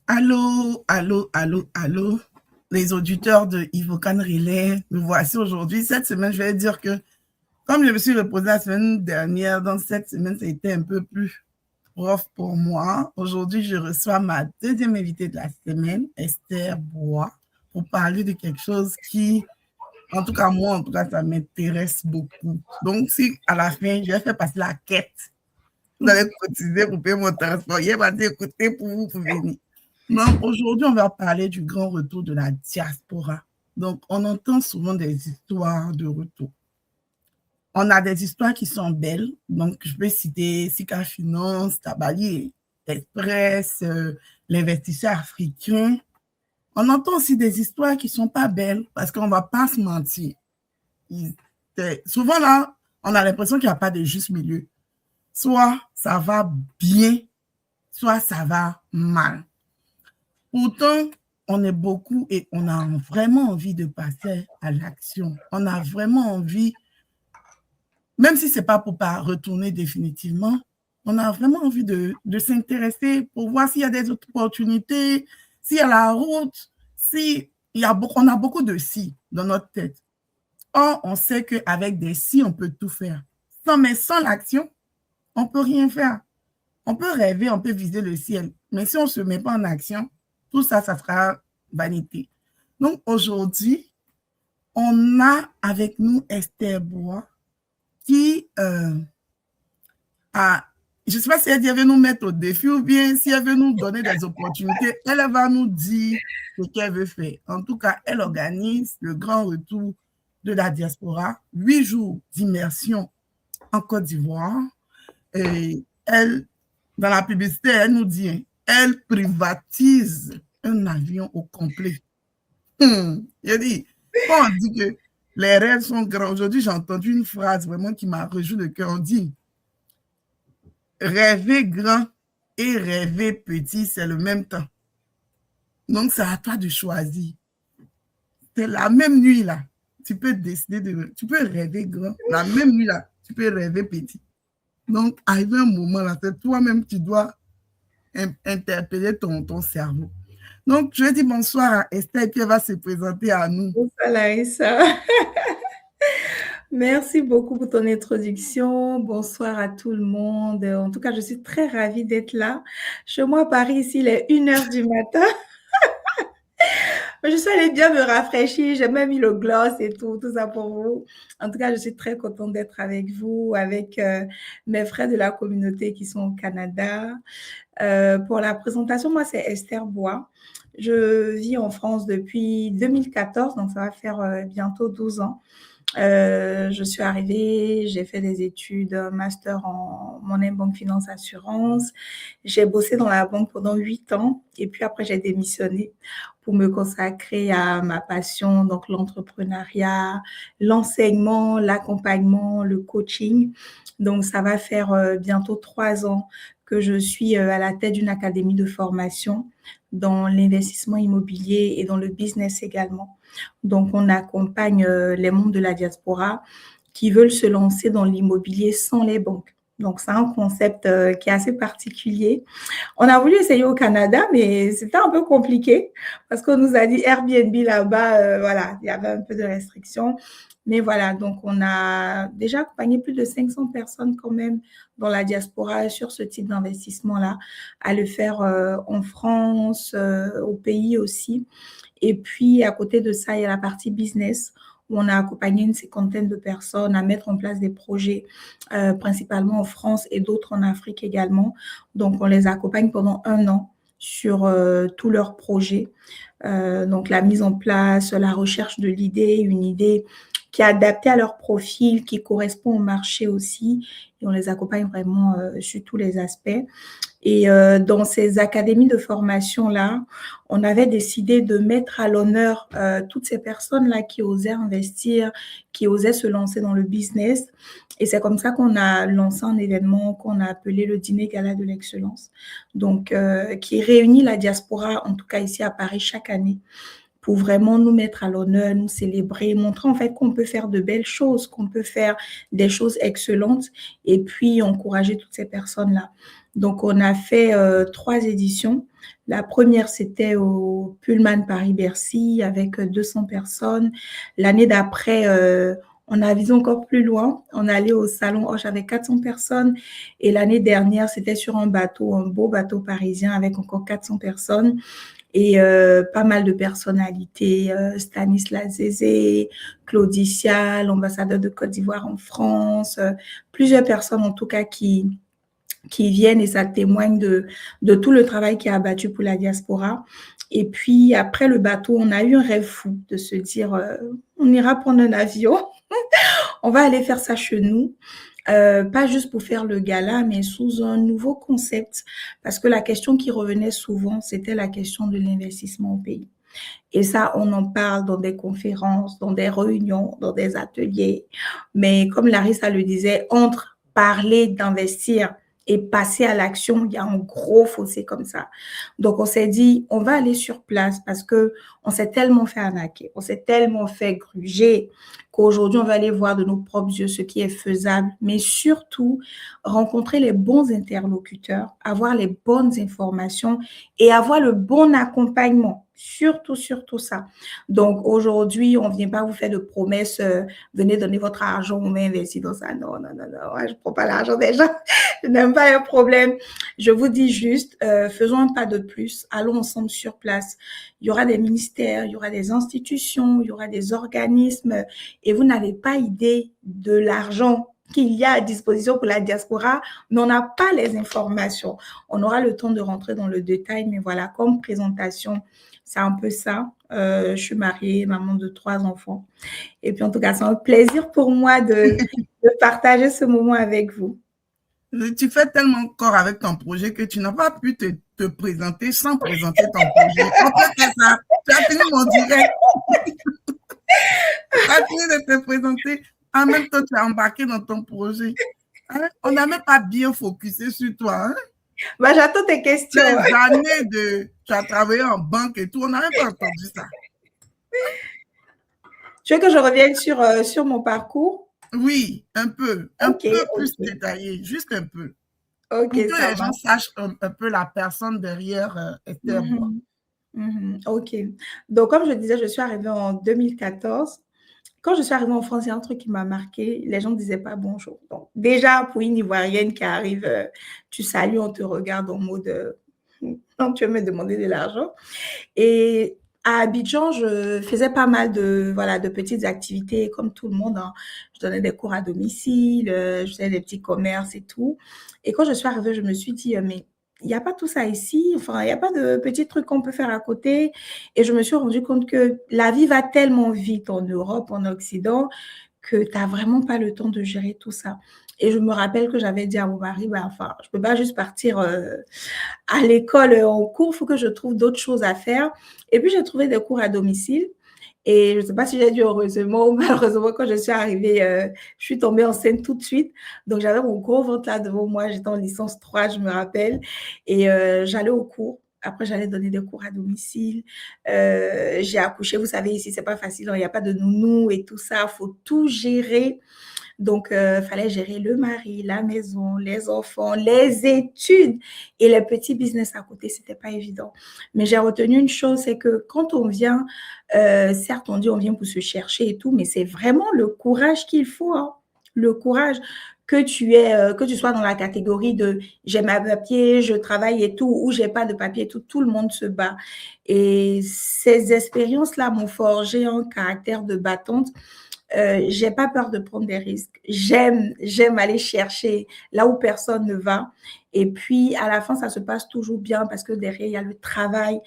Allô, allô, allô, allô, les auditeurs de Ivocan Relais, nous voici aujourd'hui. Cette semaine, je vais dire que, comme je me suis reposée la semaine dernière, donc cette semaine, ça a été un peu plus rough pour moi. Aujourd'hui, je reçois ma deuxième invitée de la semaine, Esther Bois, pour parler de quelque chose qui, en tout cas, moi, en tout cas, ça m'intéresse beaucoup. Donc, si à la fin, je vais faire passer la quête, vous allez cotiser pour payer mon transport. Il va dire, écoutez, pour vous, pour venir. Donc, aujourd'hui, on va parler du grand retour de la diaspora. Donc, on entend souvent des histoires de retour. On a des histoires qui sont belles. Donc, je peux citer Sika Finance, Tabali Express, l'investisseur africain. On entend aussi des histoires qui ne sont pas belles parce qu'on ne va pas se mentir. Souvent, là, on a l'impression qu'il n'y a pas de juste milieu. Soit ça va bien, soit ça va mal. Pourtant, on est beaucoup et on a vraiment envie de passer à l'action. On a vraiment envie, même si ce n'est pas pour pas retourner définitivement, on a vraiment envie de s'intéresser pour voir s'il y a des autres opportunités, s'il y a la route, si il y a beaucoup, on a beaucoup de si dans notre tête. Or, on sait qu'avec des si, on peut tout faire. Mais sans l'action, on ne peut rien faire. On peut rêver, on peut viser le ciel, mais si on ne se met pas en action, tout ça, ça sera vanité. Donc aujourd'hui, on a avec nous Esther Bois qui a, je ne sais pas si elle veut nous mettre au défi ou bien si elle veut nous donner des opportunités, elle va nous dire ce qu'elle veut faire. En tout cas, elle organise le grand retour de la diaspora, 8 jours d'immersion en Côte d'Ivoire. Et elle, dans la publicité, elle nous dit, elle privatise un avion au complet. Je dis, quand on dit que les rêves sont grands, aujourd'hui j'ai entendu une phrase vraiment qui m'a rejoui le cœur. On dit, rêver grand et rêver petit, c'est le même temps. Donc c'est à toi de choisir. C'est la même nuit là. Tu peux décider tu peux rêver grand. La même nuit là, tu peux rêver petit. Donc, arrivé un moment là, c'est toi-même qui dois interpeller ton cerveau. Donc, je dis bonsoir à Esther qui va se présenter à nous. Bonsoir Larissa. Merci beaucoup pour ton introduction. Bonsoir à tout le monde. En tout cas, je suis très ravie d'être là. Chez moi à Paris, ici, il est 1 heure du matin. Je suis allée bien me rafraîchir. J'ai même mis le gloss et tout ça pour vous. En tout cas, je suis très contente d'être avec vous, avec mes frères de la communauté qui sont au Canada. Pour la présentation, moi, c'est Esther Bois. Je vis en France depuis 2014, donc ça va faire bientôt 12 ans. Je suis arrivée, j'ai fait des études, master en monnaie, banque, finance, assurance. J'ai bossé dans la banque pendant 8 ans et puis après, j'ai démissionné pour me consacrer à ma passion, donc l'entrepreneuriat, l'enseignement, l'accompagnement, le coaching. Donc, ça va faire bientôt 3 ans que je suis à la tête d'une académie de formation dans l'investissement immobilier et dans le business également. Donc, on accompagne les membres de la diaspora qui veulent se lancer dans l'immobilier sans les banques. Donc, c'est un concept qui est assez particulier. On a voulu essayer au Canada, mais c'était un peu compliqué parce qu'on nous a dit Airbnb là-bas, voilà, il y avait un peu de restrictions. Mais voilà, donc on a déjà accompagné plus de 500 personnes quand même dans la diaspora sur ce type d'investissement-là, à le faire en France, au pays aussi. Et puis, à côté de ça, il y a la partie business où on a accompagné une cinquantaine de personnes à mettre en place des projets, principalement en France et d'autres en Afrique également. Donc, on les accompagne pendant 1 an sur tous leurs projets. Donc, la mise en place, la recherche de l'idée, une idée qui est adaptée à leur profil, qui correspond au marché aussi. Et on les accompagne vraiment sur tous les aspects. Et dans ces académies de formation-là, on avait décidé de mettre à l'honneur toutes ces personnes-là qui osaient investir, qui osaient se lancer dans le business. Et c'est comme ça qu'on a lancé un événement qu'on a appelé le Dîner Gala de l'Excellence, donc qui réunit la diaspora, en tout cas ici à Paris, chaque année pour vraiment nous mettre à l'honneur, nous célébrer, montrer en fait qu'on peut faire de belles choses, qu'on peut faire des choses excellentes et puis encourager toutes ces personnes-là. Donc, on a fait 3 éditions. La première, c'était au Pullman Paris-Bercy avec 200 personnes. L'année d'après, on a visé encore plus loin. On est allé au Salon Hoche avec 400 personnes. Et l'année dernière, c'était sur un bateau, un beau bateau parisien avec encore 400 personnes. Et pas mal de personnalités, Stanislas Zézé, Claudicia, l'ambassadeur de Côte d'Ivoire en France, plusieurs personnes en tout cas qui viennent et ça témoigne de tout le travail qui est abattu pour la diaspora. Et puis, après le bateau, on a eu un rêve fou de se dire, on ira prendre un avion, on va aller faire ça chez nous. Pas juste pour faire le gala, mais sous un nouveau concept. Parce que la question qui revenait souvent, c'était la question de l'investissement au pays. Et ça, on en parle dans des conférences, dans des réunions, dans des ateliers. Mais comme Larissa le disait, entre parler d'investir et passer à l'action, il y a un gros fossé comme ça. Donc, on s'est dit, on va aller sur place parce que on s'est tellement fait arnaquer, on s'est tellement fait gruger qu'aujourd'hui, on va aller voir de nos propres yeux ce qui est faisable, mais surtout rencontrer les bons interlocuteurs, avoir les bonnes informations et avoir le bon accompagnement. Surtout, surtout ça. Donc, aujourd'hui, on ne vient pas vous faire de promesses, venez donner votre argent, on va investir dans ça. Non, non, non, non, je ne prends pas l'argent des gens. Je n'aime pas les problèmes. Je vous dis juste, faisons un pas de plus, allons ensemble sur place. Il y aura des ministères, il y aura des institutions, il y aura des organismes et vous n'avez pas idée de l'argent qu'il y a à disposition pour la diaspora, mais on n'a pas les informations. On aura le temps de rentrer dans le détail, mais voilà, comme présentation, c'est un peu ça. Je suis mariée, maman de 3 enfants. Et puis, en tout cas, c'est un plaisir pour moi de partager ce moment avec vous. Tu fais tellement corps avec ton projet que tu n'as pas pu te présenter sans présenter ton projet. On peut faire ça. Tu as fini mon direct. Tu as fini de te présenter. En même temps, tu as embarqué dans ton projet. Hein? On n'a même pas bien focusé sur toi. Hein? Bah, j'attends tes questions. Des années tu as travaillé en banque et tout, on n'a même pas entendu ça. Tu veux que je revienne sur mon parcours? Oui, un peu plus détaillé, juste un peu. Ok, pour que les gens sachent un peu la personne derrière Esther Bois. Ok. Donc, comme je disais, je suis arrivée en 2014. Quand je suis arrivée en France, il y a un truc qui m'a marqué. Les gens ne disaient pas bonjour. Donc, déjà, pour une Ivoirienne qui arrive, tu salues, on te regarde en mode non, tu veux me demander de l'argent. Et à Abidjan, je faisais pas mal de petites activités comme tout le monde. Hein. Je donnais des cours à domicile, je faisais des petits commerces et tout. Et quand je suis arrivée, je me suis dit, mais il n'y a pas tout ça ici. Enfin, il n'y a pas de petits trucs qu'on peut faire à côté. Et je me suis rendu compte que la vie va tellement vite en Europe, en Occident, que tu n'as vraiment pas le temps de gérer tout ça. Et je me rappelle que j'avais dit à mon mari, enfin, je ne peux pas juste partir à l'école en cours, il faut que je trouve d'autres choses à faire. Et puis, j'ai trouvé des cours à domicile. Et je ne sais pas si j'ai dit heureusement ou malheureusement, quand je suis arrivée, je suis tombée enceinte tout de suite. Donc, j'avais mon gros ventre là devant moi. J'étais en licence 3, je me rappelle. Et j'allais au cours. Après, j'allais donner des cours à domicile. J'ai accouché. Vous savez, ici, c'est pas facile. Il n'y a pas de nounou et tout ça. Il faut tout gérer. Donc, fallait gérer le mari, la maison, les enfants, les études et les petits business à côté. C'était pas évident. Mais j'ai retenu une chose, c'est que quand on vient, certes, on dit on vient pour se chercher et tout, mais c'est vraiment le courage qu'il faut. Hein. Le courage que tu sois dans la catégorie de j'ai ma papier, je travaille et tout, ou j'ai pas de papier et tout, tout le monde se bat. Et ces expériences-là m'ont forgé un caractère de battante. J'ai pas peur de prendre des risques. J'aime aller chercher là où personne ne va. Et puis, à la fin, ça se passe toujours bien parce que derrière, il y a le travail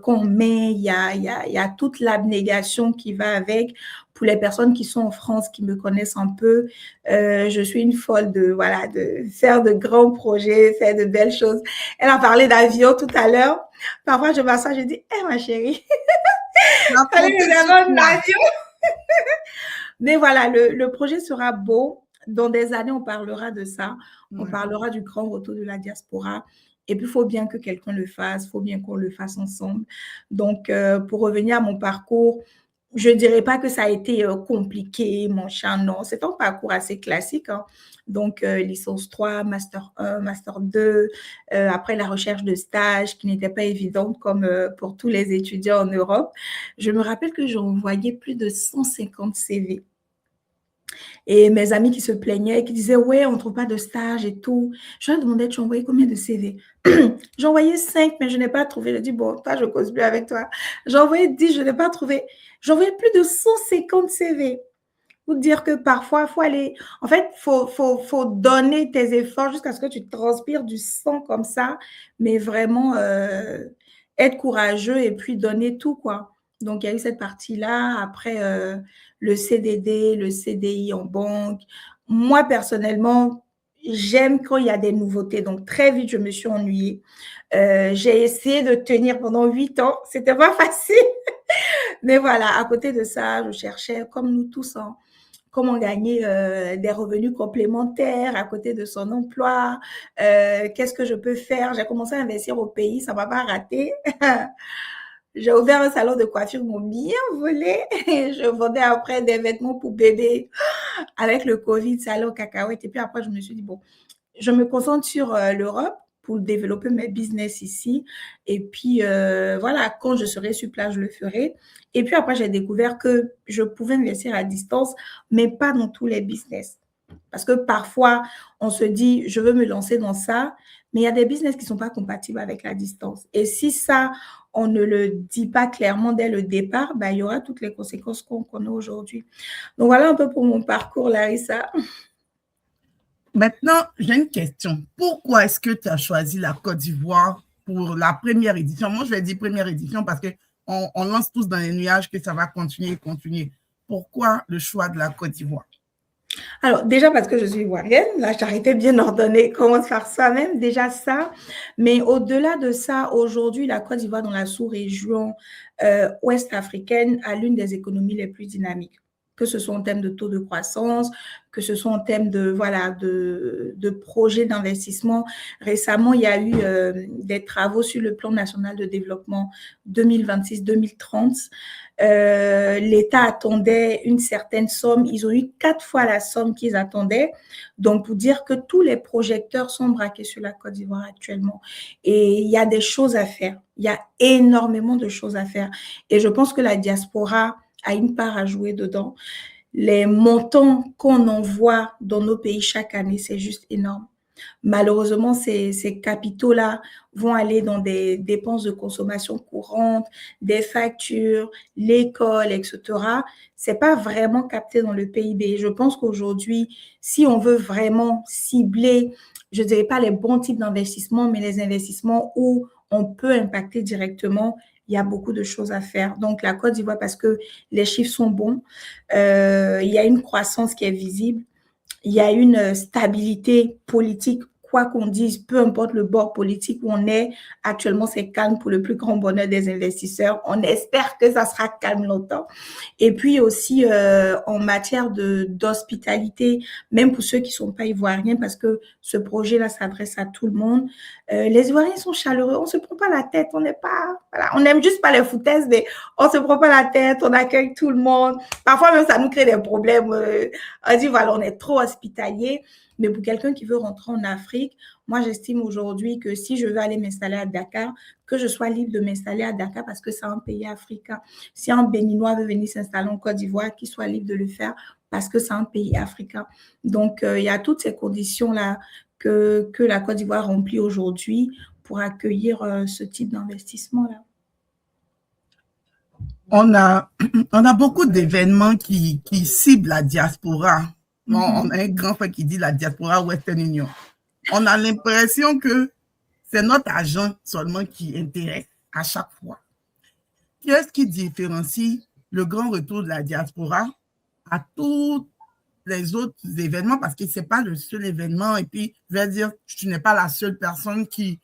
qu'on met, il y a toute l'abnégation qui va avec. Pour les personnes qui sont en France, qui me connaissent un peu, je suis une folle de faire de grands projets, faire de belles choses. Elle a parlé d'avion tout à l'heure. Parfois, je m'assois, je dis, ma chérie, fallait que l'avion. Mais voilà, le projet sera beau. Dans des années, on parlera de ça. On parlera du grand retour de la diaspora. Et puis, il faut bien que quelqu'un le fasse. Il faut bien qu'on le fasse ensemble. Donc, pour revenir à mon parcours, je ne dirais pas que ça a été compliqué, mon chat, non. C'est un parcours assez classique, hein. Donc, licence 3, master 1, master 2, après la recherche de stage qui n'était pas évidente comme pour tous les étudiants en Europe. Je me rappelle que j'ai envoyé plus de 150 CV. Et mes amis qui se plaignaient, qui disaient, ouais, on ne trouve pas de stage et tout. Je leur demandais, tu as envoyé combien de CV? J'ai envoyé 5, mais je n'ai pas trouvé. Je dis, bon, toi, je ne cause plus avec toi. J'ai envoyé 10, je n'ai pas trouvé. J'ai envoyé plus de 150 CV. Pour dire que parfois, il faut aller. En fait, faut donner tes efforts jusqu'à ce que tu transpires du sang comme ça, mais vraiment être courageux et puis donner tout, quoi. Donc, il y a eu cette partie-là. Après, le CDD, le CDI en banque. Moi, personnellement, j'aime quand il y a des nouveautés. Donc, très vite, je me suis ennuyée. J'ai essayé de tenir pendant 8 ans. C'était pas facile. Mais voilà, à côté de ça, je cherchais, comme nous tous, hein, comment gagner des revenus complémentaires à côté de son emploi, qu'est-ce que je peux faire. J'ai commencé à investir au pays, ça ne m'a pas raté. J'ai ouvert un salon de coiffure, m'ont bien volé. Je vendais après des vêtements pour bébé. Avec le Covid, ça allait aux cacahuètes. Et puis après, je me suis dit, bon, je me concentre sur l'Europe pour développer mes business ici. Et puis, voilà, quand je serai sur place, je le ferai. Et puis après, j'ai découvert que je pouvais investir à distance, mais pas dans tous les business. Parce que parfois, on se dit, je veux me lancer dans ça, mais il y a des business qui ne sont pas compatibles avec la distance. Et si ça, on ne le dit pas clairement dès le départ, ben, il y aura toutes les conséquences qu'on connaît aujourd'hui. Donc voilà un peu pour mon parcours, Larissa. Maintenant, j'ai une question. Pourquoi est-ce que tu as choisi la Côte d'Ivoire pour la première édition? Moi, je vais dire première édition parce qu'on lance tous dans les nuages que ça va continuer et continuer. Pourquoi le choix de la Côte d'Ivoire? Alors, déjà parce que je suis ivoirienne, la charité bien ordonnée commence par soi-même, déjà ça. Mais au-delà de ça, aujourd'hui, la Côte d'Ivoire dans la sous-région ouest africaine a l'une des économies les plus dynamiques, que ce soit en termes de taux de croissance, que ce soit en termes de, voilà, de projets d'investissement. Récemment, il y a eu des travaux sur le plan national de développement 2026-2030. L'État attendait une certaine somme. Ils ont eu 4 fois la somme qu'ils attendaient. Donc, pour dire que tous les projecteurs sont braqués sur la Côte d'Ivoire actuellement. Et il y a des choses à faire. Il y a énormément de choses à faire. Et je pense que la diaspora a une part à jouer dedans. Les montants qu'on envoie dans nos pays chaque année, c'est juste énorme. Malheureusement, ces capitaux-là vont aller dans des dépenses de consommation courante, des factures, l'école, etc. C'est pas vraiment capté dans le PIB. Je pense qu'aujourd'hui, si on veut vraiment cibler, je dirais pas les bons types d'investissements, mais les investissements où on peut impacter directement, il y a beaucoup de choses à faire. Donc, la Côte d'Ivoire, parce que les chiffres sont bons, il y a une croissance qui est visible, il y a une stabilité politique, quoi qu'on dise, peu importe le bord politique où on est. Actuellement, c'est calme pour le plus grand bonheur des investisseurs. On espère que ça sera calme longtemps. Et puis aussi en matière d'hospitalité, même pour ceux qui ne sont pas ivoiriens, parce que ce projet-là s'adresse à tout le monde. Les Ivoiriens sont chaleureux, on ne se prend pas la tête, on n'est pas, voilà, on n'aime juste pas les foutaises, mais on ne se prend pas la tête, on accueille tout le monde. Parfois même, ça nous crée des problèmes. On dit, voilà, on est trop hospitalier. Mais pour quelqu'un qui veut rentrer en Afrique, moi, j'estime aujourd'hui que si je veux aller m'installer à Dakar, que je sois libre de m'installer à Dakar parce que c'est un pays africain. Si un Béninois veut venir s'installer en Côte d'Ivoire, qu'il soit libre de le faire parce que c'est un pays africain. Donc, il y a toutes ces conditions-là que la Côte d'Ivoire remplit aujourd'hui pour accueillir ce type d'investissement-là. On a, on a beaucoup d'événements qui ciblent la diaspora. On a un grand frère qui dit la diaspora Western Union. On a l'impression que c'est notre agent seulement qui intéresse à chaque fois. Qu'est-ce qui différencie le grand retour de la diaspora à tous les autres événements? Parce que ce n'est pas le seul événement. Et puis, je vais dire, tu n'es pas la seule personne qui,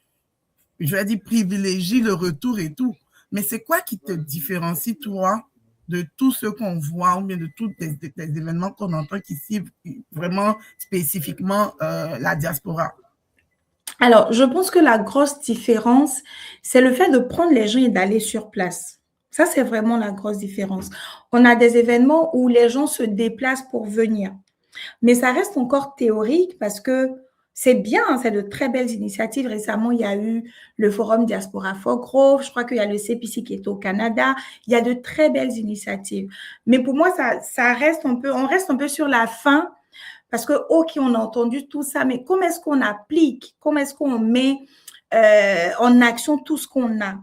je vais dire, privilégie le retour et tout. Mais c'est quoi qui te différencie, toi, de tout ce qu'on voit, ou bien de tous les événements qu'on entend qui ciblent vraiment spécifiquement la diaspora? Alors, je pense que la grosse différence, c'est le fait de prendre les gens et d'aller sur place. Ça, c'est vraiment la grosse différence. On a des événements où les gens se déplacent pour venir. Mais ça reste encore théorique parce que c'est bien, hein, c'est de très belles initiatives. Récemment, il y a eu le Forum Diaspora for Growth. Je crois qu'il y a le CPC qui est au Canada. Il y a de très belles initiatives. Mais pour moi, ça reste un peu, on reste un peu sur la fin parce que, OK, on a entendu tout ça, mais comment est-ce qu'on applique? Comment est-ce qu'on met en action tout ce qu'on a?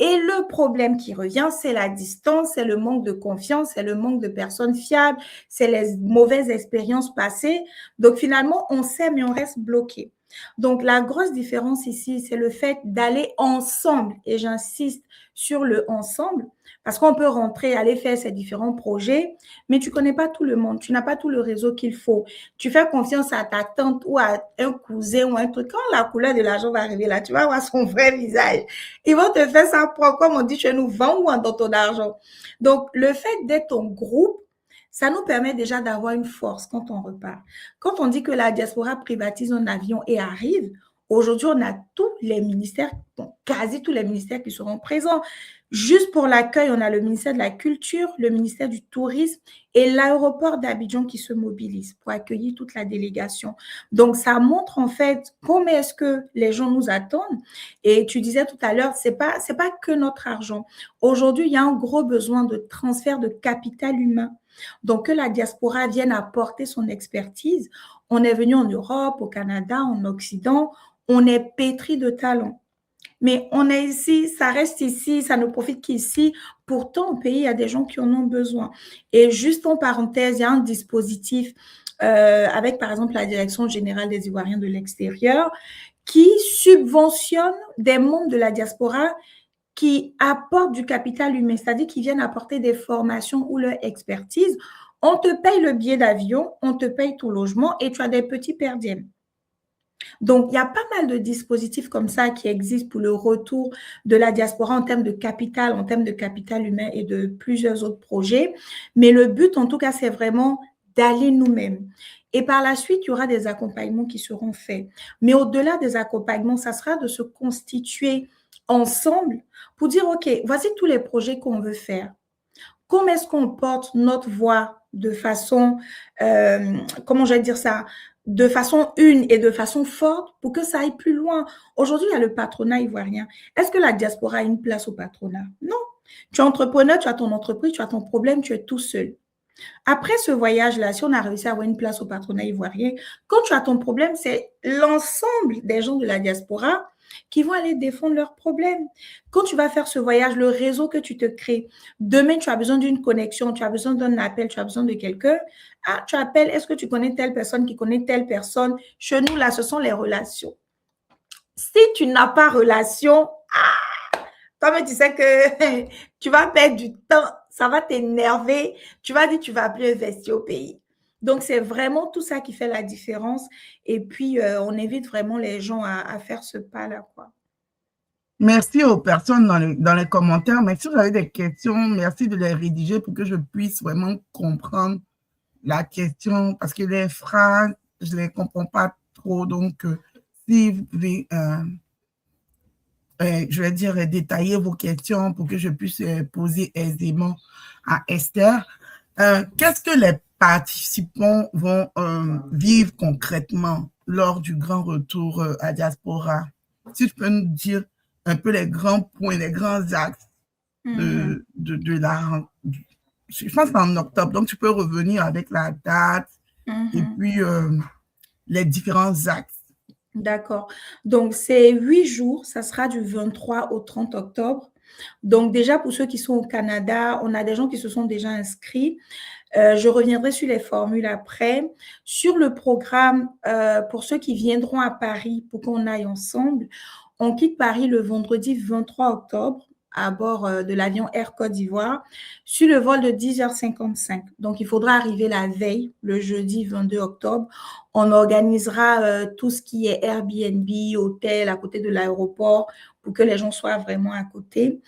Et le problème qui revient, c'est la distance, c'est le manque de confiance, c'est le manque de personnes fiables, c'est les mauvaises expériences passées. Donc finalement, on sait, mais on reste bloqué. Donc la grosse différence ici, c'est le fait d'aller ensemble, et j'insiste sur le ensemble, parce qu'on peut rentrer, aller faire ces différents projets, mais tu ne connais pas tout le monde, tu n'as pas tout le réseau qu'il faut. Tu fais confiance à ta tante ou à un cousin ou un truc. Quand la couleur de l'argent va arriver là, tu vas voir son vrai visage. Ils vont te faire ça pour, comme on dit chez nous, vends ou dans ton argent. Donc, le fait d'être en groupe, ça nous permet déjà d'avoir une force quand on repart. Quand on dit que la diaspora privatise un avion et arrive, aujourd'hui, on a tous les ministères, bon, quasi tous les ministères qui seront présents. Juste pour l'accueil, on a le ministère de la Culture, le ministère du Tourisme et l'aéroport d'Abidjan qui se mobilise pour accueillir toute la délégation. Donc, ça montre en fait comment est-ce que les gens nous attendent. Et tu disais tout à l'heure, c'est pas que notre argent. Aujourd'hui, il y a un gros besoin de transfert de capital humain. Donc, que la diaspora vienne apporter son expertise. On est venu en Europe, au Canada, en Occident, on est pétri de talent. Mais on est ici, ça reste ici, ça ne profite qu'ici. Pourtant, au pays, il y a des gens qui en ont besoin. Et juste en parenthèse, il y a un dispositif avec, par exemple, la Direction générale des Ivoiriens de l'extérieur qui subventionne des membres de la diaspora qui apportent du capital humain, c'est-à-dire qui viennent apporter des formations ou leur expertise. On te paye le billet d'avion, on te paye ton logement et tu as des petits perdièmes. Donc, il y a pas mal de dispositifs comme ça qui existent pour le retour de la diaspora en termes de capital humain et de plusieurs autres projets. Mais le but, en tout cas, c'est vraiment d'aller nous-mêmes. Et par la suite, il y aura des accompagnements qui seront faits. Mais au-delà des accompagnements, ça sera de se constituer ensemble pour dire, OK, voici tous les projets qu'on veut faire. Comment est-ce qu'on porte notre voix de façon, comment je vais dire ça, de façon une et de façon forte pour que ça aille plus loin. Aujourd'hui, il y a le patronat ivoirien. Est-ce que la diaspora a une place au patronat? Non. Tu es entrepreneur, tu as ton entreprise, tu as ton problème, tu es tout seul. Après ce voyage-là, si on a réussi à avoir une place au patronat ivoirien, quand tu as ton problème, c'est l'ensemble des gens de la diaspora qui vont aller défendre leurs problèmes. Quand tu vas faire ce voyage, le réseau que tu te crées, demain, tu as besoin d'une connexion, tu as besoin d'un appel, tu as besoin de quelqu'un. Ah, tu appelles, est-ce que tu connais telle personne qui connaît telle personne? Chez nous, là, ce sont les relations. Si tu n'as pas relation, toi-même, tu sais que tu vas perdre du temps, ça va t'énerver, tu vas dire tu vas plus investir au pays. Donc, c'est vraiment tout ça qui fait la différence. Et puis, on invite vraiment les gens à faire ce pas-là, quoi. Merci aux personnes dans les commentaires. Mais si vous avez des questions, merci de les rédiger pour que je puisse vraiment comprendre la question. Parce que les phrases, je ne les comprends pas trop. Donc, si vous pouvez, je vais dire, détailler vos questions pour que je puisse poser aisément à Esther. Qu'est-ce que les participants vont vivre concrètement lors du grand retour à Diaspora? Si tu peux nous dire un peu les grands points, les grands axes de la... Je pense en octobre, donc tu peux revenir avec la date et puis les différents axes. D'accord. Donc, c'est 8 jours, ça sera du 23 au 30 octobre. Donc, déjà, pour ceux qui sont au Canada, on a des gens qui se sont déjà inscrits. Je reviendrai sur les formules après. Sur le programme, pour ceux qui viendront à Paris pour qu'on aille ensemble, on quitte Paris le vendredi 23 octobre à bord de l'avion Air Côte d'Ivoire sur le vol de 10h55. Donc, il faudra arriver la veille, le jeudi 22 octobre. On organisera tout ce qui est Airbnb, hôtel à côté de l'aéroport pour que les gens soient vraiment à côté.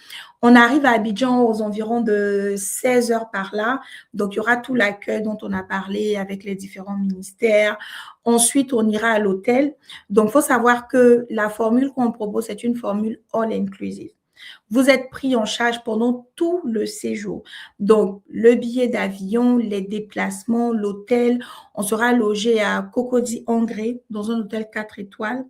On arrive à Abidjan aux environs de 16 heures par là. Donc, il y aura tout l'accueil dont on a parlé avec les différents ministères. Ensuite, on ira à l'hôtel. Donc, il faut savoir que la formule qu'on propose, c'est une formule all inclusive. Vous êtes pris en charge pendant tout le séjour. Donc, le billet d'avion, les déplacements, l'hôtel. On sera logé à Cocody Angré, dans un hôtel 4 étoiles.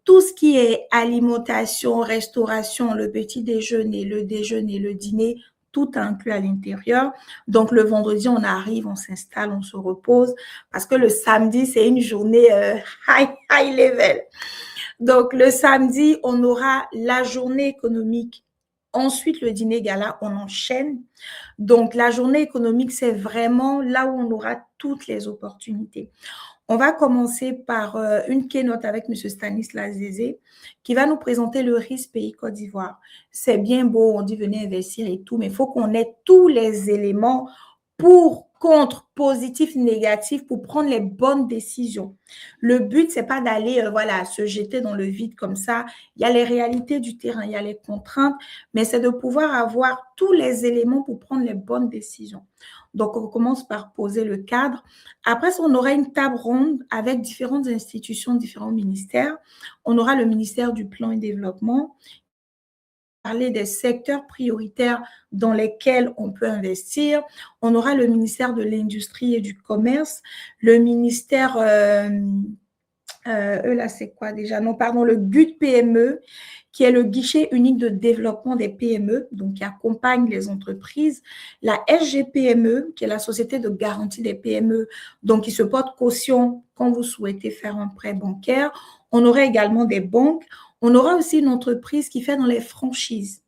Tout ce qui est alimentation, restauration, le petit déjeuner, le dîner, tout inclus à l'intérieur. Donc, le vendredi, on arrive, on s'installe, on se repose parce que le samedi, c'est une journée high level. Donc, le samedi, on aura la journée économique. Ensuite, le dîner gala, on enchaîne. Donc, la journée économique, c'est vraiment là où on aura toutes les opportunités. On va commencer par une keynote avec M. Stanislas Zézé qui va nous présenter le risque pays Côte d'Ivoire. C'est bien beau, on dit venez investir et tout, mais il faut qu'on ait tous les éléments pour, contre, positif, négatif, pour prendre les bonnes décisions. Le but, c'est pas d'aller se jeter dans le vide comme ça. Il y a les réalités du terrain, il y a les contraintes, mais c'est de pouvoir avoir tous les éléments pour prendre les bonnes décisions. Donc, on commence par poser le cadre. Après ça, on aura une table ronde avec différentes institutions, différents ministères. On aura le ministère du Plan et Développement, parler des secteurs prioritaires dans lesquels on peut investir. On aura le ministère de l'Industrie et du Commerce, le ministère, là c'est quoi déjà? Non, pardon, le GUD PME, qui est le guichet unique de développement des PME, donc qui accompagne les entreprises. La SGPME, qui est la société de garantie des PME, donc qui se porte caution quand vous souhaitez faire un prêt bancaire. On aura également des banques. On aura aussi une entreprise qui fait dans les franchises,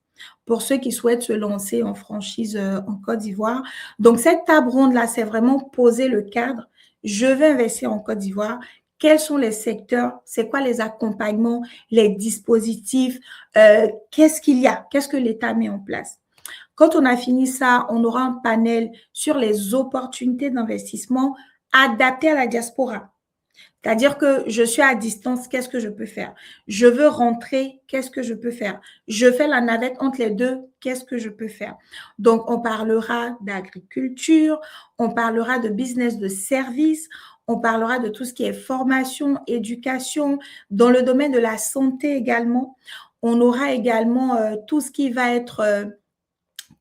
pour ceux qui souhaitent se lancer en franchise en Côte d'Ivoire. Donc, cette table ronde-là, c'est vraiment poser le cadre. Je vais investir en Côte d'Ivoire. Quels sont les secteurs? C'est quoi les accompagnements, les dispositifs? Qu'est-ce qu'il y a? Qu'est-ce que l'État met en place? Quand on a fini ça, on aura un panel sur les opportunités d'investissement adaptées à la diaspora. C'est-à-dire que je suis à distance, qu'est-ce que je peux faire? Je veux rentrer, qu'est-ce que je peux faire? Je fais la navette entre les deux, qu'est-ce que je peux faire? Donc, on parlera d'agriculture, on parlera de business de service, on parlera de tout ce qui est formation, éducation, dans le domaine de la santé également. On aura également tout ce qui va être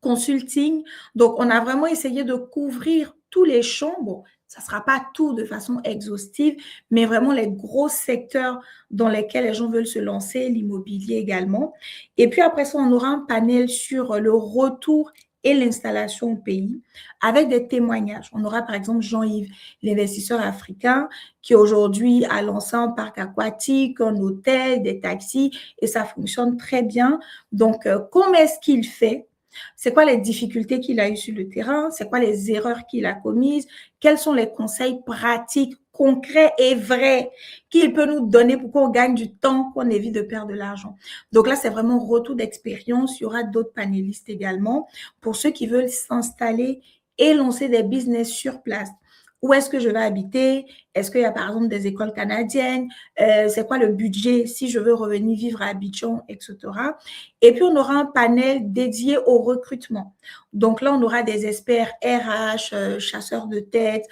consulting. Donc, on a vraiment essayé de couvrir tous les champs. Bon, ça ne sera pas tout de façon exhaustive, mais vraiment les gros secteurs dans lesquels les gens veulent se lancer, l'immobilier également. Et puis après ça, on aura un panel sur le retour et l'installation au pays avec des témoignages. On aura par exemple Jean-Yves, l'investisseur africain, qui aujourd'hui a lancé un parc aquatique, un hôtel, des taxis, et ça fonctionne très bien. Donc, comment est-ce qu'il fait? C'est quoi les difficultés qu'il a eues sur le terrain? C'est quoi les erreurs qu'il a commises? Quels sont les conseils pratiques, concrets et vrais qu'il peut nous donner pour qu'on gagne du temps, qu'on évite de perdre de l'argent? Donc là, c'est vraiment retour d'expérience. Il y aura d'autres panélistes également pour ceux qui veulent s'installer et lancer des business sur place. Où est-ce que je vais habiter? Est-ce qu'il y a par exemple des écoles canadiennes? C'est quoi le budget si je veux revenir vivre à Abidjan, etc. Et puis, on aura un panel dédié au recrutement. Donc là, on aura des experts RH, chasseurs de tête,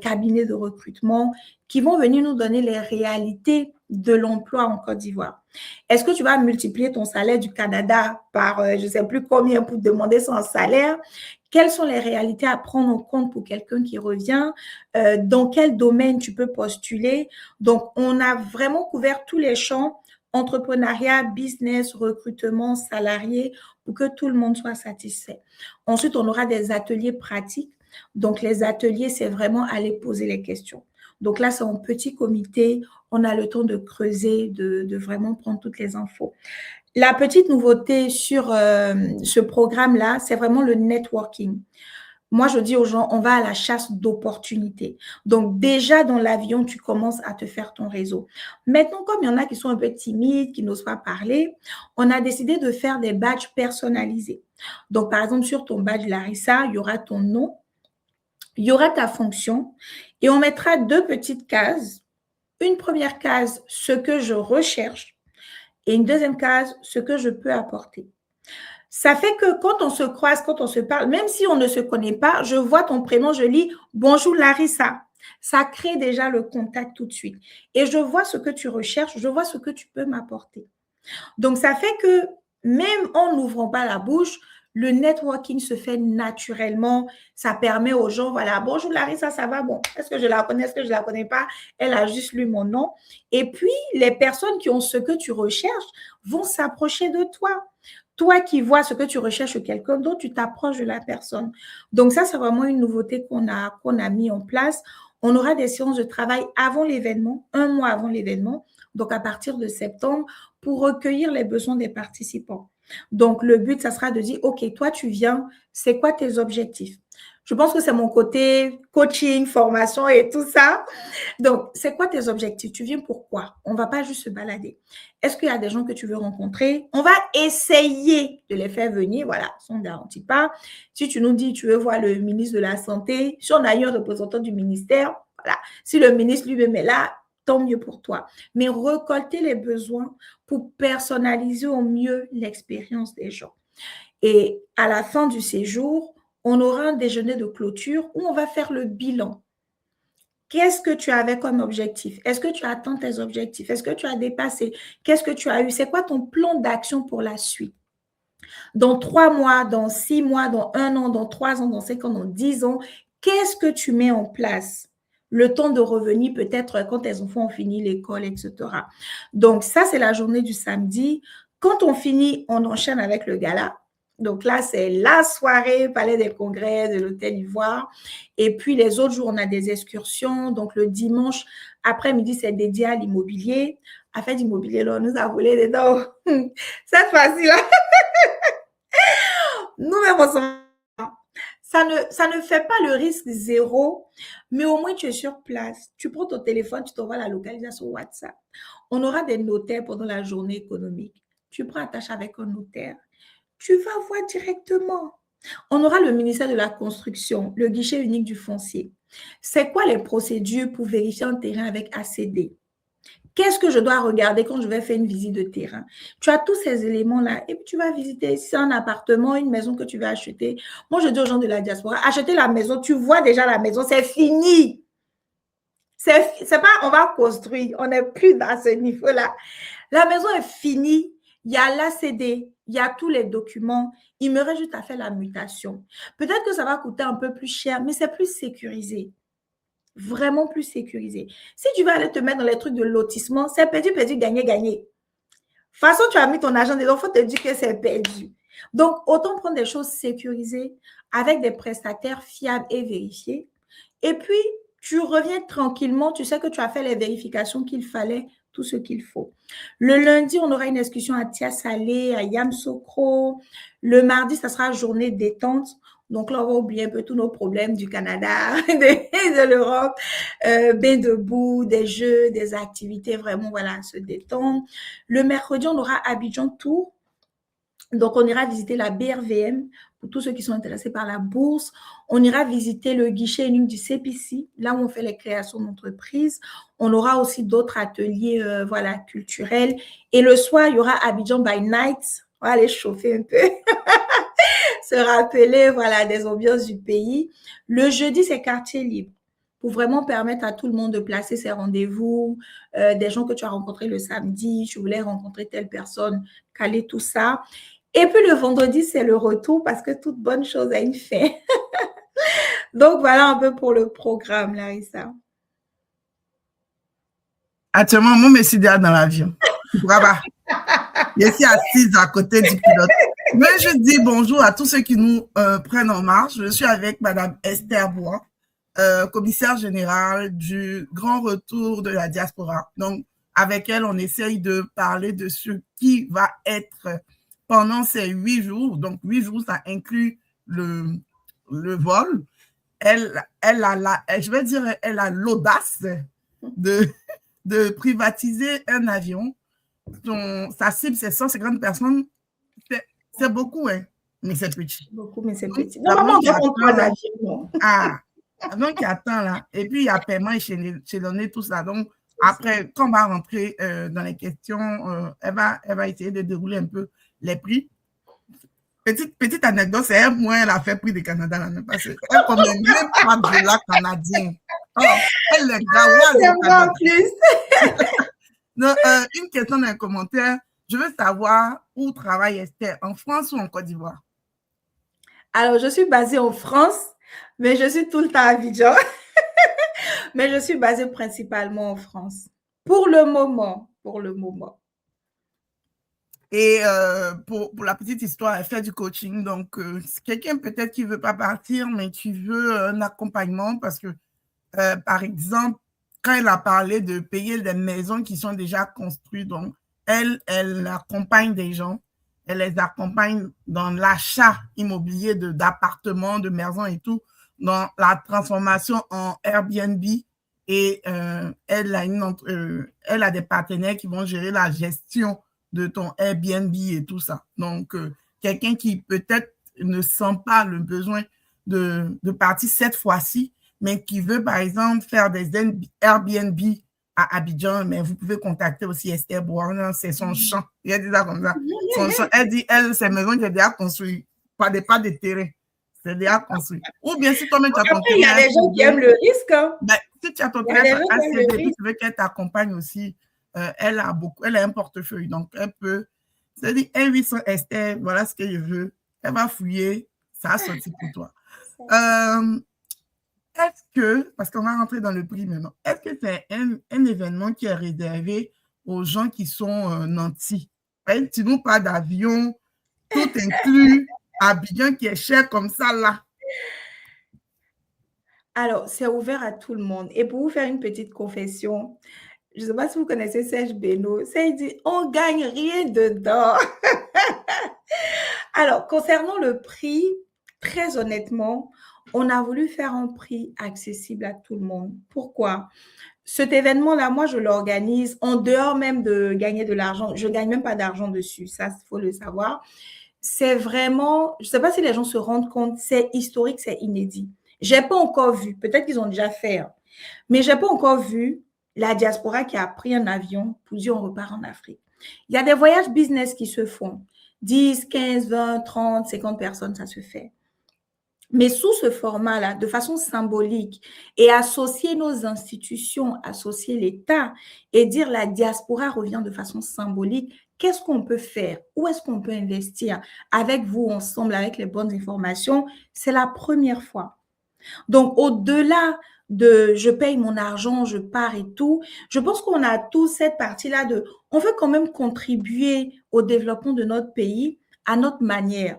cabinets de recrutement qui vont venir nous donner les réalités de l'emploi en Côte d'Ivoire. Est-ce que tu vas multiplier ton salaire du Canada par je ne sais plus combien pour demander son salaire? Quelles sont les réalités à prendre en compte pour quelqu'un qui revient? Dans quel domaine tu peux postuler? Donc, on a vraiment couvert tous les champs, entrepreneuriat, business, recrutement, salarié, pour que tout le monde soit satisfait. Ensuite, on aura des ateliers pratiques. Donc, les ateliers, c'est vraiment aller poser les questions. Donc là, c'est en petit comité. On a le temps de creuser, de vraiment prendre toutes les infos. La petite nouveauté sur ce programme-là, c'est vraiment le networking. Moi, je dis aux gens, on va à la chasse d'opportunités. Donc, déjà dans l'avion, tu commences à te faire ton réseau. Maintenant, comme il y en a qui sont un peu timides, qui n'osent pas parler, on a décidé de faire des badges personnalisés. Donc, par exemple, sur ton badge Larissa, il y aura ton nom, il y aura ta fonction et on mettra deux petites cases. Une première case, ce que je recherche, et une deuxième case, ce que je peux apporter. Ça fait que quand on se croise, quand on se parle, même si on ne se connaît pas, je vois ton prénom, je lis « Bonjour Larissa ». Ça crée déjà le contact tout de suite. Et je vois ce que tu recherches, je vois ce que tu peux m'apporter. Donc, ça fait que même en n'ouvrant pas la bouche, le networking se fait naturellement. Ça permet aux gens, voilà, bonjour Larissa, ça va? Bon, est-ce que je la connais? Est-ce que je ne la connais pas? Elle a juste lu mon nom. Et puis, les personnes qui ont ce que tu recherches vont s'approcher de toi. Toi qui vois ce que tu recherches chez quelqu'un d'autre, tu t'approches de la personne. Donc ça, c'est vraiment une nouveauté qu'on a mis en place. On aura des séances de travail avant l'événement, un mois avant l'événement, donc à partir de septembre, pour recueillir les besoins des participants. Donc, le but, ça sera de dire, OK, toi, tu viens, c'est quoi tes objectifs? Je pense que c'est mon côté coaching, formation et tout ça. Donc, c'est quoi tes objectifs? Tu viens pourquoi? On ne va pas juste se balader. Est-ce qu'il y a des gens que tu veux rencontrer? On va essayer de les faire venir. Voilà, ça ne garantit pas. Si tu nous dis, tu veux voir le ministre de la Santé, si on a eu un représentant du ministère, voilà. Si le ministre lui-même est là, tant mieux pour toi. Mais récolter les besoins pour personnaliser au mieux l'expérience des gens. Et à la fin du séjour, on aura un déjeuner de clôture où on va faire le bilan. Qu'est-ce que tu avais comme objectif? Est-ce que tu as atteint tes objectifs? Est-ce que tu as dépassé? Qu'est-ce que tu as eu? C'est quoi ton plan d'action pour la suite? Dans 3 mois, dans 6 mois, dans 1 an, dans 3 ans, dans 5 ans, dans 10 ans, qu'est-ce que tu mets en place? Le temps de revenir peut-être quand tes enfants ont fini l'école, etc. Donc, ça, c'est la journée du samedi. Quand on finit, on enchaîne avec le gala. Donc là, c'est la soirée, Palais des Congrès de l'Hôtel Ivoire. Et puis, les autres jours, on a des excursions. Donc, le dimanche après-midi, c'est dédié à l'immobilier. Affaire d'immobilier, là, on nous a volé dedans. Cette fois-ci, là. Nous-mêmes, on s'en ça ne fait pas le risque zéro, mais au moins tu es sur place. Tu prends ton téléphone, tu t'envoies la localisation WhatsApp. On aura des notaires pendant la journée économique. Tu prends attache avec un notaire. Tu vas voir directement. On aura le ministère de la Construction, le guichet unique du foncier. C'est quoi les procédures pour vérifier un terrain avec ACD? Qu'est-ce que je dois regarder quand je vais faire une visite de terrain? Tu as tous ces éléments-là et puis tu vas visiter. Si c'est un appartement, une maison que tu vas acheter. Moi, je dis aux gens de la diaspora, achetez la maison. Tu vois déjà la maison, c'est fini. C'est pas, on va construire. On n'est plus dans ce niveau-là. La maison est finie. Il y a l'ACD, il y a tous les documents. Il me reste juste à faire la mutation. Peut-être que ça va coûter un peu plus cher, mais c'est plus sécurisé. Vraiment plus sécurisé. Si tu vas aller te mettre dans les trucs de lotissement, c'est perdu, perdu, gagné, gagné. De toute façon, tu as mis ton argent dedans, il faut te dire que c'est perdu. Donc, autant prendre des choses sécurisées avec des prestataires fiables et vérifiés. Et puis, tu reviens tranquillement, tu sais que tu as fait les vérifications qu'il fallait, tout ce qu'il faut. Le lundi, on aura une excursion à Tia-Salé, à Yamoussoukro. Le mardi, ça sera journée détente. Donc là, on va oublier un peu tous nos problèmes du Canada, de l'Europe, bain debout, des jeux, des activités, vraiment, voilà, se détendre. Le mercredi, on aura Abidjan Tour. Donc, on ira visiter la BRVM pour tous ceux qui sont intéressés par la bourse. On ira visiter le guichet unique du CPC, là où on fait les créations d'entreprises. On aura aussi d'autres ateliers voilà, culturels. Et le soir, il y aura Abidjan by Night. On va aller chauffer un peu. Se rappeler voilà, des ambiances du pays. Le jeudi, c'est quartier libre pour vraiment permettre à tout le monde de placer ses rendez-vous, des gens que tu as rencontrés le samedi, tu voulais rencontrer telle personne, caler tout ça. Et puis le vendredi, c'est le retour parce que toute bonne chose a une fin. Donc, voilà un peu pour le programme, Larissa. Actuellement, moi, je suis dans l'avion. Bravo. Je suis assise à côté du pilote. Mais je dis bonjour à tous ceux qui nous prennent en marche. Je suis avec Madame Esther Bois, commissaire générale du Grand Retour de la diaspora. Donc, avec elle, on essaye de parler de ce qui va être pendant ces 8 jours. Donc, 8 jours, ça inclut le vol. Elle a l'audace de privatiser un avion. Sa cible, c'est 150 personnes. C'est beaucoup, hein, mais c'est petit. Beaucoup, mais c'est petit. Normalement, on doit prendre 3 avions. Donc, il attend là. Et puis, il y a paiement échelonné, tout ça. Donc, après, quand on va rentrer dans les questions, elle va essayer de dérouler un peu les prix. Petite anecdote, c'est elle, moi, elle a fait prix du Canada là, parce qu'elle ne connaît même pas de la canadien. Oh, elle est gawa. C'est moi en plus. Donc, une question dans les commentaires. Je veux savoir où travaille Esther, en France ou en Côte d'Ivoire? Alors, je suis basée en France, mais je suis tout le temps à Abidjan. Mais je suis basée principalement en France. Pour le moment, pour le moment. Et pour la petite histoire, elle fait du coaching. Donc, c'est quelqu'un peut-être qui ne veut pas partir, mais qui veut un accompagnement parce que, par exemple, quand elle a parlé de payer des maisons qui sont déjà construites, donc elle accompagne des gens, elle les accompagne dans l'achat immobilier d'appartements, de maisons et tout, dans la transformation en Airbnb. Et elle a des partenaires qui vont gérer la gestion de ton Airbnb et tout ça. Donc, quelqu'un qui peut-être ne sent pas le besoin de partir cette fois-ci, mais qui veut, par exemple, faire des Airbnb à Abidjan, mais vous pouvez contacter aussi Esther Bourne, c'est son champ. Elle dit ça comme ça. Son champ, elle dit, elle, c'est maison qui est déjà construite, pas de terrain. C'est déjà construit. Ou bien si toi-même tu as ton Après, il y a des gens qui aiment le risque. Hein. Ben, si tu as ton terrain assez et tu veux qu'elle t'accompagne aussi, elle a un portefeuille, donc elle peut se dire, hey, oui, Esther, voilà ce que je veux. Elle va fouiller, ça a sorti pour toi. Est-ce que, parce qu'on va rentrer dans le prix maintenant, est-ce que c'est un événement qui est réservé aux gens qui sont nantis? Tu nous parles d'avion, tout inclus, Abidjan qui est cher comme ça là. Alors, c'est ouvert à tout le monde. Et pour vous faire une petite confession, je ne sais pas si vous connaissez Serge Beno. Serge dit, on gagne rien dedans. Alors, concernant le prix, très honnêtement, on a voulu faire un prix accessible à tout le monde. Pourquoi? Cet événement-là, moi, je l'organise en dehors même de gagner de l'argent. Je ne gagne même pas d'argent dessus, ça, il faut le savoir. C'est vraiment, je ne sais pas si les gens se rendent compte, c'est historique, c'est inédit. Je n'ai pas encore vu, peut-être qu'ils ont déjà fait, hein, mais je n'ai pas encore vu la diaspora qui a pris un avion pour dire on repart en Afrique. Il y a des voyages business qui se font. 10, 15, 20, 30, 50 personnes, ça se fait. Mais sous ce format-là, de façon symbolique, et associer nos institutions, associer l'État et dire la diaspora revient de façon symbolique, qu'est-ce qu'on peut faire? Où est-ce qu'on peut investir avec vous ensemble, avec les bonnes informations? C'est la première fois. Donc, au-delà de je paye mon argent, je pars et tout, je pense qu'on a tous cette partie-là de on veut quand même contribuer au développement de notre pays à notre manière.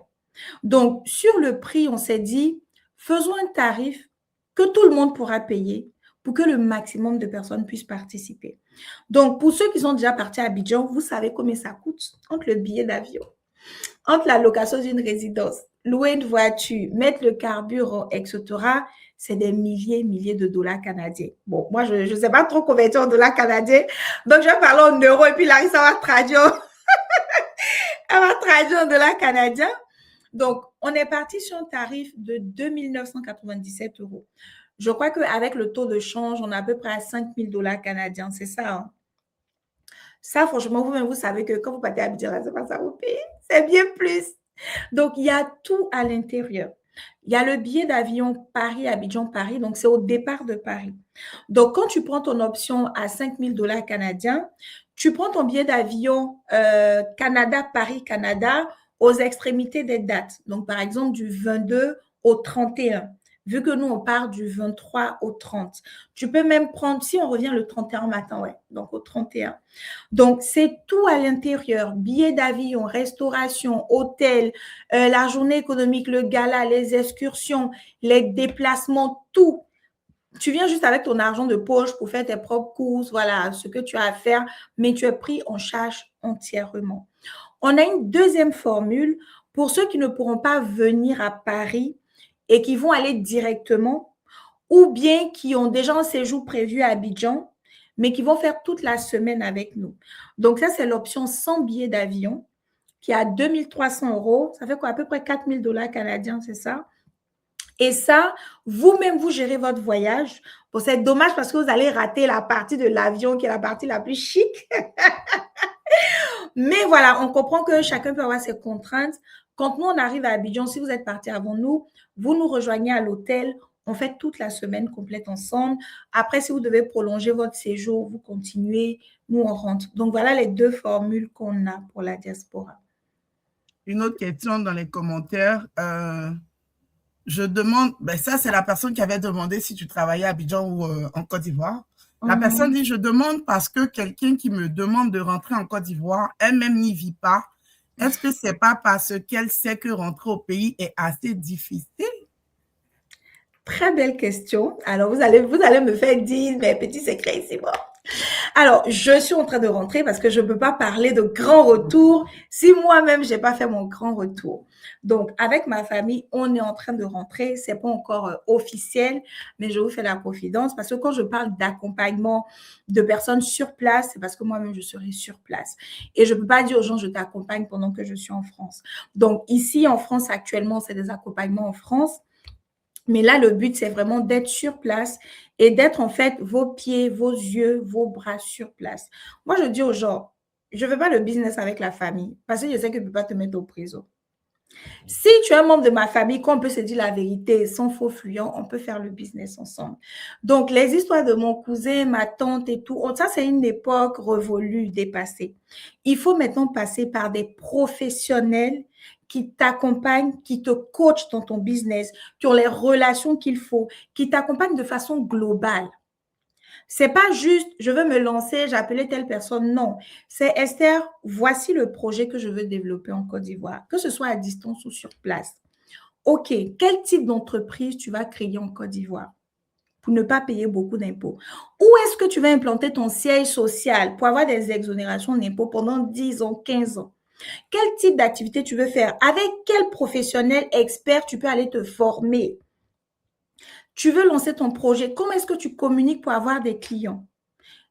Donc, sur le prix, on s'est dit, faisons un tarif que tout le monde pourra payer pour que le maximum de personnes puissent participer. Donc, pour ceux qui sont déjà partis à Abidjan, vous savez combien ça coûte entre le billet d'avion, entre la location d'une résidence, louer une voiture, mettre le carburant, etc. C'est des milliers de dollars canadiens. Bon, moi, je ne sais pas trop convertir en dollars canadiens, donc je vais parler en euros et puis Larissa va traduire. Elle va traduire en dollars canadiens. Donc, on est parti sur un tarif de 2 997 €. Je crois qu'avec le taux de change, on est à peu près à 5 000 $ canadiens, c'est ça. Hein? Ça, franchement, vous-même, vous savez que quand vous partez à Abidjan, c'est pas ça vous paye, c'est bien plus. Donc, il y a tout à l'intérieur. Il y a le billet d'avion Paris-Abidjan-Paris, donc c'est au départ de Paris. Donc, quand tu prends ton option à 5 000 $ canadiens, tu prends ton billet d'avion Canada-Paris-Canada aux extrémités des dates. Donc, par exemple, du 22 au 31. Vu que nous, on part du 23 au 30. Tu peux même prendre, si on revient le 31 matin, ouais, donc au 31. Donc, c'est tout à l'intérieur. Billets d'avion, restauration, hôtel, la journée économique, le gala, les excursions, les déplacements, tout. Tu viens juste avec ton argent de poche pour faire tes propres courses, voilà, ce que tu as à faire, mais tu es pris en charge entièrement. On a une deuxième formule pour ceux qui ne pourront pas venir à Paris et qui vont aller directement, ou bien qui ont déjà un séjour prévu à Abidjan, mais qui vont faire toute la semaine avec nous. Donc ça, c'est l'option sans billet d'avion, qui est à 2 300 €. Ça fait quoi, à peu près 4 000 $ canadiens, c'est ça? Et ça, vous-même, vous gérez votre voyage. Bon, c'est dommage parce que vous allez rater la partie de l'avion qui est la partie la plus chic. Mais voilà, on comprend que chacun peut avoir ses contraintes. Quand nous, on arrive à Abidjan, si vous êtes parti avant nous, vous nous rejoignez à l'hôtel. On fait toute la semaine complète ensemble. Après, si vous devez prolonger votre séjour, vous continuez, nous, on rentre. Donc, voilà les 2 formules qu'on a pour la diaspora. Une autre question dans les commentaires. Je demande, ben ça, c'est la personne qui avait demandé si tu travaillais à Abidjan ou en Côte d'Ivoire. La personne dit, je demande parce que quelqu'un qui me demande de rentrer en Côte d'Ivoire, elle-même n'y vit pas. Est-ce que c'est pas parce qu'elle sait que rentrer au pays est assez difficile? Très belle question. Alors, vous allez me faire dire mes petits secrets ici. Bon. Alors, je suis en train de rentrer parce que je ne peux pas parler de grand retour si moi-même, je n'ai pas fait mon grand retour. Donc, avec ma famille, on est en train de rentrer. Ce n'est pas encore officiel, mais je vous fais la confidence parce que quand je parle d'accompagnement de personnes sur place, c'est parce que moi-même, je serai sur place. Et je ne peux pas dire aux gens, je t'accompagne pendant que je suis en France. Donc, ici, en France, actuellement, c'est des accompagnements en France. Mais là, le but, c'est vraiment d'être sur place et d'être en fait vos pieds, vos yeux, vos bras sur place. Moi, je dis aux gens, je ne veux pas le business avec la famille parce que je sais que je ne peux pas te mettre au prison. Si tu es un membre de ma famille, qu'on peut se dire la vérité sans faux fuyant, on peut faire le business ensemble. Donc, les histoires de mon cousin, ma tante et tout, ça, c'est une époque révolue, dépassée. Il faut maintenant passer par des professionnels qui t'accompagnent, qui te coachent dans ton business, qui ont les relations qu'il faut, qui t'accompagnent de façon globale. C'est pas juste, je veux me lancer, j'ai appelé telle personne. Non, c'est Esther, voici le projet que je veux développer en Côte d'Ivoire, que ce soit à distance ou sur place. OK, quel type d'entreprise tu vas créer en Côte d'Ivoire pour ne pas payer beaucoup d'impôts? Où est-ce que tu vas implanter ton siège social pour avoir des exonérations d'impôts pendant 10 ans, 15 ans? Quel type d'activité tu veux faire? Avec quel professionnel expert tu peux aller te former? Tu veux lancer ton projet, comment est-ce que tu communiques pour avoir des clients?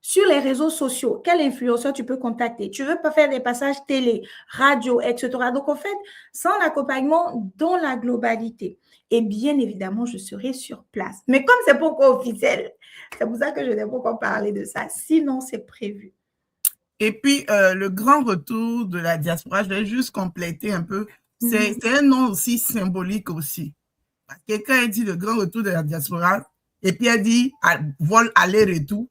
Sur les réseaux sociaux, quel influenceur tu peux contacter? Tu veux pas faire des passages télé, radio, etc. Donc, en fait, c'est un accompagnement dans la globalité. Et bien évidemment, je serai sur place. Mais comme c'est pas encore officiel, c'est pour ça que je n'ai pas encore parlé de ça. Sinon, c'est prévu. Et puis, le grand retour de la diaspora, je vais juste compléter un peu. C'est un nom aussi symbolique aussi. Quelqu'un a dit le grand retour de la diaspora, et puis elle dit vol aller-retour.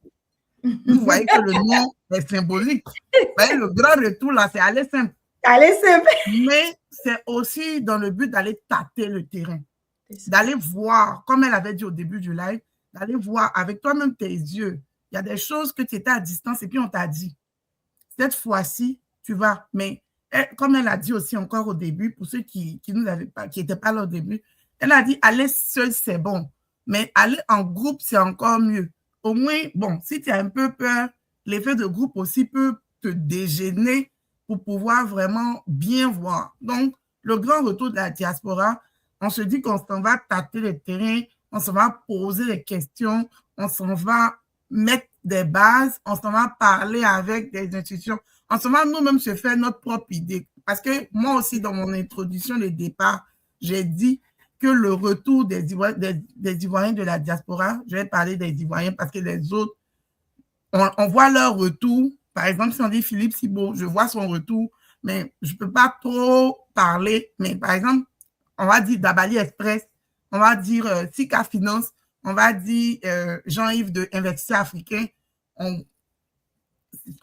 Vous voyez que le nom est symbolique. Vous voyez, le grand retour, là, c'est aller simple. Aller simple. Mais c'est aussi dans le but d'aller tâter le terrain, d'aller voir, comme elle avait dit au début du live, d'aller voir avec toi-même tes yeux. Il y a des choses que tu étais à distance et puis on t'a dit. Cette fois-ci, tu vas. Mais comme elle a dit aussi encore au début, pour ceux qui n'étaient pas là au début, elle a dit aller seul, c'est bon. Mais aller en groupe, c'est encore mieux. Au moins, bon, si tu as un peu peur, l'effet de groupe aussi peut te dégêner pour pouvoir vraiment bien voir. Donc, le grand retour de la diaspora, on se dit qu'on s'en va tâter le terrain, on s'en va poser des questions, on s'en va mettre des bases, on s'en va parler avec des institutions, on s'en va nous-mêmes se faire notre propre idée. Parce que moi aussi, dans mon introduction de départ, j'ai dit que le retour des Ivoiriens de la diaspora, je vais parler des Ivoiriens parce que les autres, on voit leur retour. Par exemple, si on dit Philippe Sibo, je vois son retour, mais je ne peux pas trop parler. Mais par exemple, on va dire Dabali Express, on va dire Sika Finance, on va dire Jean-Yves de Investisseurs Africains.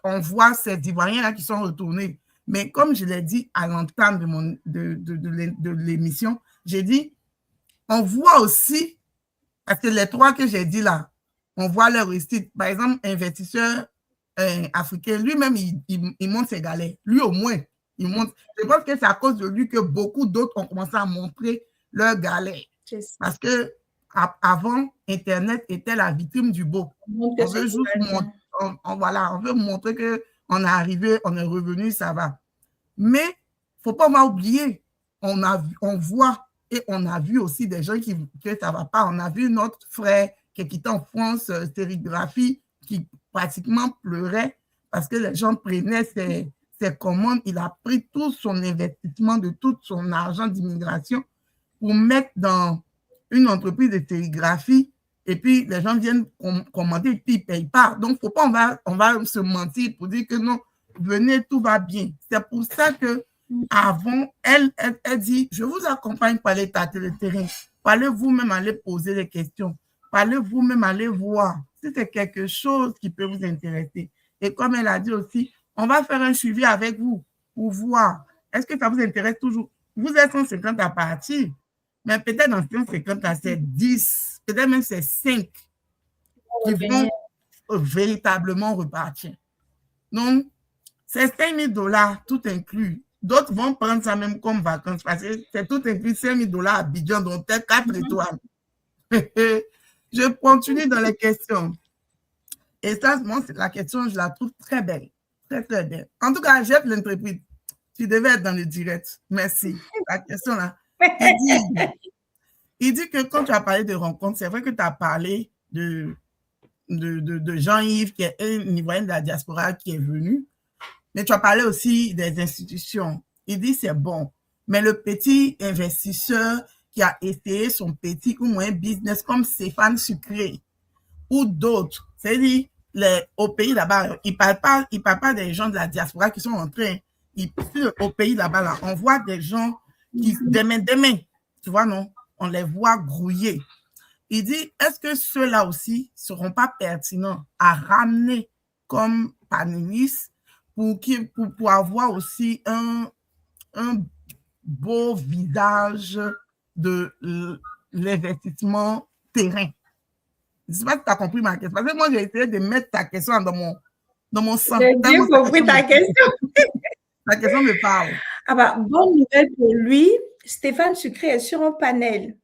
On voit ces Ivoiriens-là qui sont retournés. Mais comme je l'ai dit à l'entame de l'émission, j'ai dit, on voit aussi, parce que les 3 que j'ai dit là, on voit leur réussite. Par exemple, investisseur africain, lui-même, il monte ses galères. Lui, au moins, il monte. Je pense que c'est à cause de lui que beaucoup d'autres ont commencé à montrer leurs galères. Parce que avant, Internet était la vitrine du beau. On veut juste montrer, on veut montrer qu'on est arrivé, on est revenu, ça va. Mais il ne faut pas oublier, on voit et on a vu aussi des gens que ça ne va pas. On a vu notre frère qui quittait en France, sérigraphie, qui pratiquement pleurait parce que les gens prenaient ses commandes. Il a pris tout son investissement de tout son argent d'immigration pour mettre dans une entreprise de sérigraphie et puis les gens viennent commander et puis ils ne payent pas. Donc, faut pas, on va se mentir pour dire que non, venez, tout va bien. C'est pour ça que avant, elle dit, je vous accompagne pour aller tâter le terrain. Parlez vous-même, allez poser des questions. Parlez vous-même, allez voir si c'est quelque chose qui peut vous intéresser. Et comme elle a dit aussi, on va faire un suivi avec vous pour voir. Est-ce que ça vous intéresse toujours? Vous êtes 150 à partir, mais peut-être dans 150 à c'est 10, peut-être même c'est 5 qui vont véritablement repartir. Donc, c'est 5 000 $, tout inclus. D'autres vont prendre ça même comme vacances parce que c'est tout inclus, 5 000 $ à Abidjan, donc peut-être 4 étoiles. Je continue dans les questions. Et ça, moi, la question, je la trouve très belle. Très, très belle. En tout cas, jette l'interprète. Tu devais être dans le direct. Merci. La question là. Il dit que quand tu as parlé de rencontres, c'est vrai que tu as parlé de Jean-Yves, qui est un Ivoirien de la diaspora qui est venu. Mais tu as parlé aussi des institutions. Il dit c'est bon. Mais le petit investisseur qui a essayé son petit ou moyen business comme Stéphane Sucré ou d'autres, c'est-à-dire au pays là-bas, il ne parle pas des gens de la diaspora qui sont entrés. Au pays là-bas, là, on voit des gens qui, demain, tu vois, non? On les voit grouiller. Il dit, est-ce que ceux-là aussi ne seront pas pertinents à ramener comme panélistes pour avoir aussi un beau visage de l'investissement terrain? Je ne sais pas si tu as compris ma question. Parce que moi, j'ai essayé de mettre ta question dans mon sang. J'ai bien compris ta question. La question me parle. Ah bah, bonne nouvelle pour lui. Stéphane Sucré est sur un panel.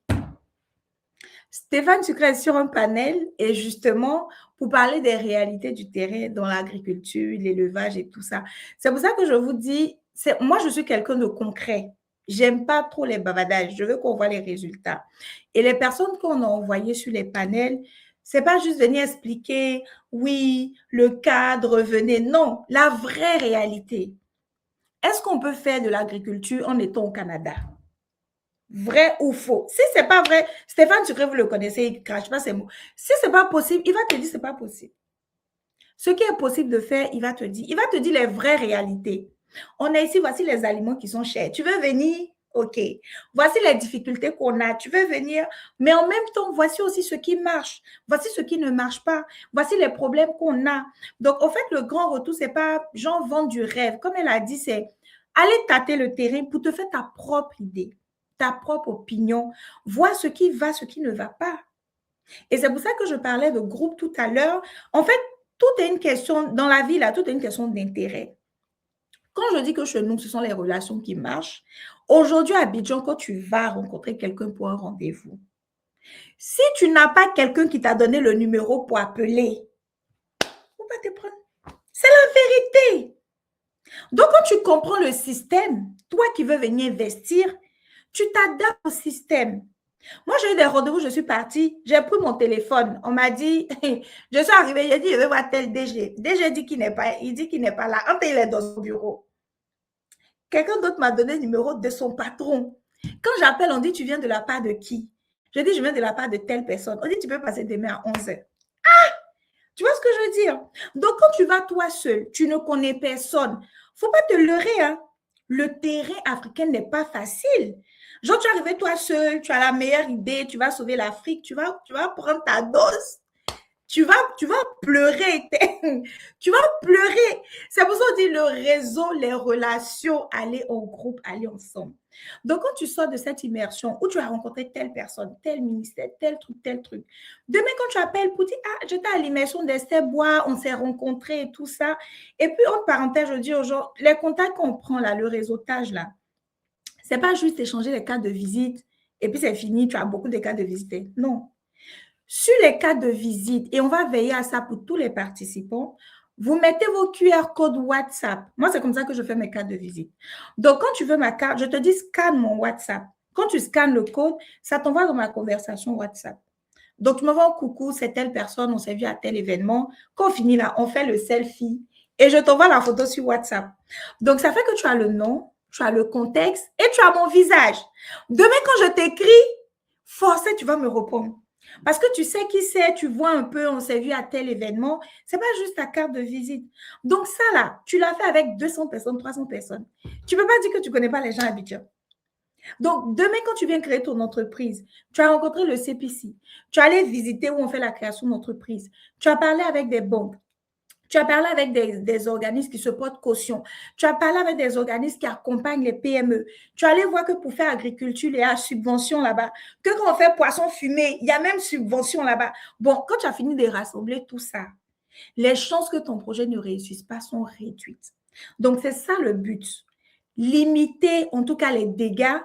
Stéphane Sucré est sur un panel et justement pour parler des réalités du terrain dans l'agriculture, l'élevage et tout ça. C'est pour ça que je vous dis, moi je suis quelqu'un de concret. J'aime pas trop les bavadages. Je veux qu'on voit les résultats. Et les personnes qu'on a envoyées sur les panels, c'est pas juste venir expliquer, oui, le cadre, venez. Non, la vraie réalité. Est-ce qu'on peut faire de l'agriculture en étant au Canada? Vrai ou faux? Si c'est pas vrai, Stéphane Sucré, vous le connaissez, il ne crache pas ses mots. Si c'est pas possible, il va te dire c'est pas possible. Ce qui est possible de faire, il va te dire les vraies réalités. On est ici, voici les aliments qui sont chers. Tu veux venir? OK. Voici les difficultés qu'on a. Tu veux venir? Mais en même temps, voici aussi ce qui marche. Voici ce qui ne marche pas. Voici les problèmes qu'on a. Donc, en fait, le grand retour, c'est pas genre vendre du rêve. Comme elle a dit, c'est aller tâter le terrain pour te faire ta propre idée, ta propre opinion, voir ce qui va, ce qui ne va pas. Et c'est pour ça que je parlais de groupe tout à l'heure. En fait, tout est une question, dans la vie, là, tout est une question d'intérêt. Quand je dis que chez nous, ce sont les relations qui marchent, aujourd'hui à Abidjan, quand tu vas rencontrer quelqu'un pour un rendez-vous, si tu n'as pas quelqu'un qui t'a donné le numéro pour appeler, on va te prendre. C'est la vérité. Donc, quand tu comprends le système, toi qui veux venir investir, tu t'adaptes au système. Moi, j'ai eu des rendez-vous, je suis partie, j'ai pris mon téléphone. On m'a dit, je suis arrivée, j'ai dit, je vais voir tel DG. DG dit qu'il n'est pas, il dit qu'il n'est pas là. Entre il est dans son bureau. Quelqu'un d'autre m'a donné le numéro de son patron. Quand j'appelle, on dit, tu viens de la part de qui? Je dis, je viens de la part de telle personne. On dit, tu peux passer demain à 11h. Ah! Tu vois ce que je veux dire? Donc, quand tu vas toi seul, tu ne connais personne. Il ne faut pas te leurrer, hein. Le terrain africain n'est pas facile. Genre, tu es arrivé toi seul, tu as la meilleure idée, tu vas sauver l'Afrique, tu vas prendre ta dose. Tu vas pleurer. Tu vas pleurer. C'est pour ça qu'on dit le réseau, les relations, aller en groupe, aller ensemble. Donc, quand tu sors de cette immersion où tu as rencontré telle personne, tel ministère, tel truc, demain, quand tu appelles pour dire, ah, j'étais à l'immersion d'Esther Bois, on s'est rencontrés et tout ça. Et puis, entre parenthèses, je dis aux gens, les contacts qu'on prend là, le réseautage là, c'est pas juste échanger les cartes de visite et puis c'est fini, tu as beaucoup de cartes de visite. Non. Sur les cartes de visite, et on va veiller à ça pour tous les participants, vous mettez vos QR codes WhatsApp. Moi, c'est comme ça que je fais mes cartes de visite. Donc, quand tu veux ma carte, je te dis scanne mon WhatsApp. Quand tu scannes le code, ça t'envoie dans ma conversation WhatsApp. Donc, tu me vois, coucou, c'est telle personne, on s'est vu à tel événement. Quand on finit là, on fait le selfie et je t'envoie la photo sur WhatsApp. Donc, ça fait que tu as le nom, tu as le contexte et tu as mon visage. Demain, quand je t'écris, forcément, tu vas me répondre. Parce que tu sais qui c'est, tu vois un peu, on s'est vu à tel événement. Ce n'est pas juste ta carte de visite. Donc ça là, tu l'as fait avec 200 personnes, 300 personnes. Tu ne peux pas dire que tu ne connais pas les gens à Abidjan. Donc, demain, quand tu viens créer ton entreprise, tu as rencontré le CPC, tu as allé visiter où on fait la création d'entreprise, tu as parlé avec des banques, tu as parlé avec des organismes qui se portent caution. Tu as parlé avec des organismes qui accompagnent les PME. Tu as allé voir que pour faire agriculture, il y a subvention là-bas. Que quand on fait poisson fumé, il y a même subvention là-bas. Bon, quand tu as fini de rassembler tout ça, les chances que ton projet ne réussisse pas sont réduites. Donc, c'est ça le but. Limiter, en tout cas, les dégâts.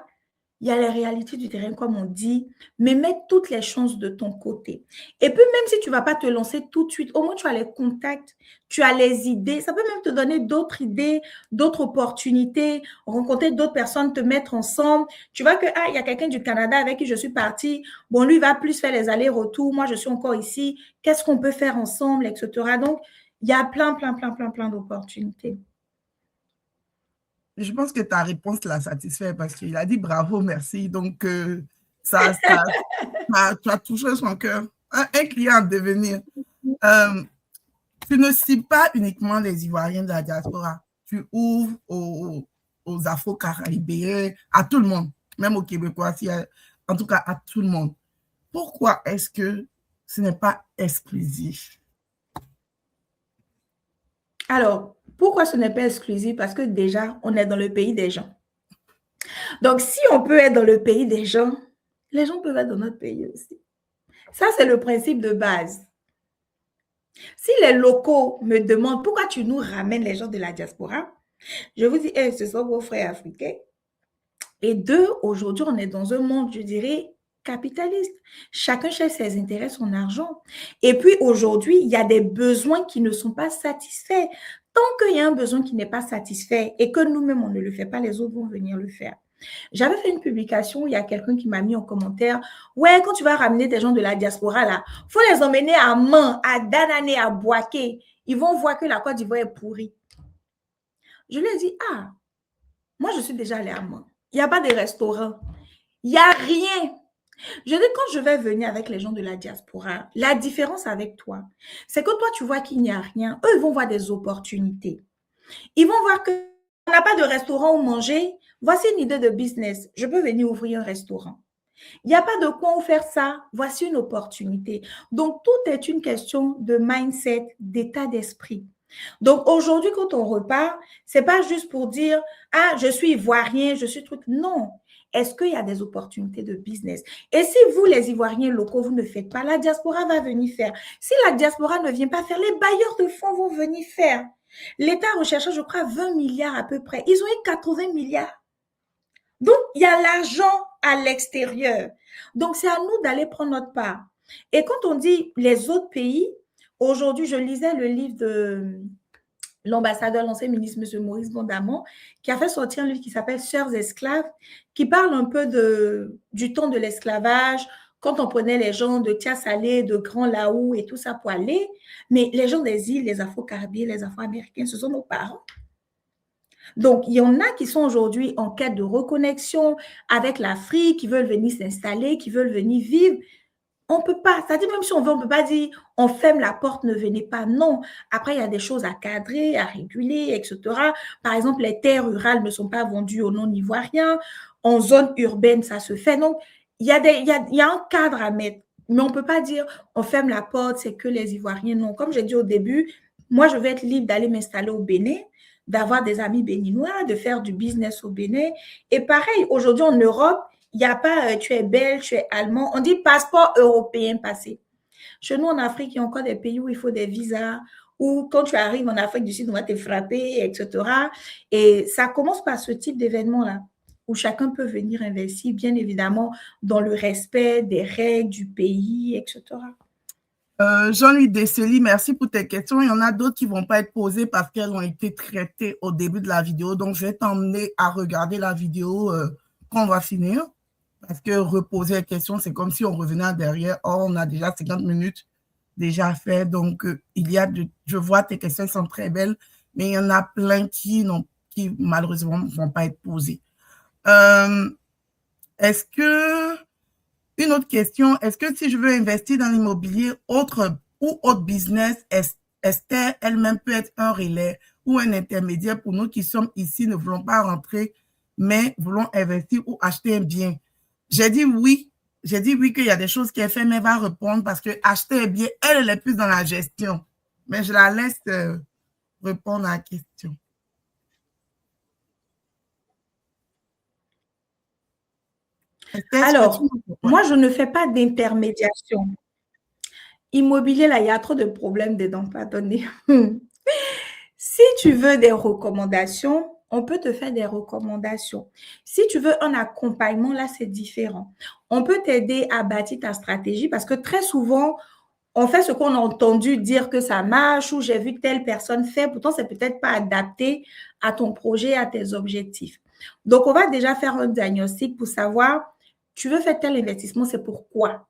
Il y a les réalités du terrain, comme on dit, mais mets toutes les chances de ton côté. Et puis, même si tu ne vas pas te lancer tout de suite, au moins tu as les contacts, tu as les idées. Ça peut même te donner d'autres idées, d'autres opportunités, rencontrer d'autres personnes, te mettre ensemble. Tu vois que, il y a quelqu'un du Canada avec qui je suis partie. Bon, lui, il va plus faire les allers-retours. Moi, je suis encore ici. Qu'est-ce qu'on peut faire ensemble, etc. Donc, il y a plein d'opportunités. Je pense que ta réponse l'a satisfait parce qu'il a dit bravo, merci. Donc, tu as touché son cœur. Un client à devenir. Tu ne cibles pas uniquement les Ivoiriens de la diaspora. Tu ouvres aux Afro-Caribéens, à tout le monde, même aux Québécois, en tout cas à tout le monde. Pourquoi est-ce que ce n'est pas exclusif? Alors, pourquoi ce n'est pas exclusif? Parce que déjà, on est dans le pays des gens. Donc, si on peut être dans le pays des gens, les gens peuvent être dans notre pays aussi. Ça, c'est le principe de base. Si les locaux me demandent pourquoi tu nous ramènes les gens de la diaspora, je vous dis, hey, ce sont vos frères africains. Et deux, aujourd'hui, on est dans un monde, je dirais, capitaliste. Chacun cherche ses intérêts, son argent. Et puis aujourd'hui, il y a des besoins qui ne sont pas satisfaits. Tant qu'il y a un besoin qui n'est pas satisfait et que nous-mêmes, on ne le fait pas, les autres vont venir le faire. J'avais fait une publication, il y a quelqu'un qui m'a mis en commentaire, ouais, quand tu vas ramener des gens de la diaspora, là, faut les emmener à Man, à Danané, à Boaké. Ils vont voir que la Côte d'Ivoire est pourrie. Je lui ai dit, moi, je suis déjà allée à Man. Il n'y a pas de restaurant. Il n'y a rien. Je dis, quand je vais venir avec les gens de la diaspora, la différence avec toi, c'est que toi, tu vois qu'il n'y a rien. Eux, ils vont voir des opportunités. Ils vont voir qu'on n'a pas de restaurant où manger. Voici une idée de business. Je peux venir ouvrir un restaurant. Il n'y a pas de quoi faire ça. Voici une opportunité. Donc, tout est une question de mindset, d'état d'esprit. Donc, aujourd'hui, quand on repart, c'est pas juste pour dire, je suis ivoirien, je suis truc. Non. Est-ce qu'il y a des opportunités de business? Et si vous, les Ivoiriens locaux, vous ne faites pas, la diaspora va venir faire. Si la diaspora ne vient pas faire, les bailleurs de fonds vont venir faire. L'État recherche, je crois, 20 milliards à peu près. Ils ont eu 80 milliards. Donc, il y a l'argent à l'extérieur. Donc, c'est à nous d'aller prendre notre part. Et quand on dit les autres pays, aujourd'hui, je lisais le livre de l'ambassadeur, l'ancien ministre, M. Maurice Bondamont, qui a fait sortir un livre qui s'appelle Sœurs esclaves, qui parle un peu du temps de l'esclavage, quand on prenait les gens de Tia-Salé, de Grand Laou et tout ça pour aller. Mais les gens des îles, les Afro-Caribéens, les Afro-Américains, ce sont nos parents. Donc, il y en a qui sont aujourd'hui en quête de reconnexion avec l'Afrique, qui veulent venir s'installer, qui veulent venir vivre. On ne peut pas, c'est-à-dire même si on veut, on ne peut pas dire on ferme la porte, ne venez pas. Non. Après, il y a des choses à cadrer, à réguler, etc. Par exemple, les terres rurales ne sont pas vendues au non-ivoirien. En zone urbaine, ça se fait. Donc, il y a un cadre à mettre. Mais on ne peut pas dire on ferme la porte, c'est que les Ivoiriens. Non. Comme j'ai dit au début, moi, je vais être libre d'aller m'installer au Bénin, d'avoir des amis béninois, de faire du business au Bénin. Et pareil, aujourd'hui en Europe, il n'y a pas tu es belge, tu es allemand. On dit passeport européen passé. Chez nous en Afrique, il y a encore des pays où il faut des visas, où quand tu arrives en Afrique du Sud, on va te frapper, etc. Et ça commence par ce type d'événement-là, où chacun peut venir investir, bien évidemment, dans le respect des règles du pays, etc. Jean-Louis Dessely, merci pour tes questions. Il y en a d'autres qui ne vont pas être posées parce qu'elles ont été traitées au début de la vidéo. Donc, je vais t'emmener à regarder la vidéo qu'on va finir. Parce que reposer les questions, c'est comme si on revenait derrière. Or, on a déjà 50 minutes déjà fait. Donc, je vois tes questions sont très belles, mais il y en a plein qui malheureusement ne vont pas être posées. Est-ce que une autre question, est-ce que si je veux investir dans l'immobilier autre business, Esther elle-même peut être un relais ou un intermédiaire pour nous qui sommes ici, ne voulons pas rentrer mais voulons investir ou acheter un bien. J'ai dit oui. J'ai dit oui qu'il y a des choses qu'elle fait, mais elle va répondre parce que acheter un bien, elle est plus dans la gestion. Mais je la laisse répondre à la question. Alors, moi, je ne fais pas d'intermédiation. Immobilier, là, il y a trop de problèmes dedans, pardonnez. Si tu veux des recommandations, on peut te faire des recommandations. Si tu veux un accompagnement, là, c'est différent. On peut t'aider à bâtir ta stratégie parce que très souvent, on fait ce qu'on a entendu dire que ça marche ou j'ai vu telle personne faire, pourtant, c'est peut-être pas adapté à ton projet, à tes objectifs. Donc, on va déjà faire un diagnostic pour savoir, tu veux faire tel investissement, c'est pourquoi?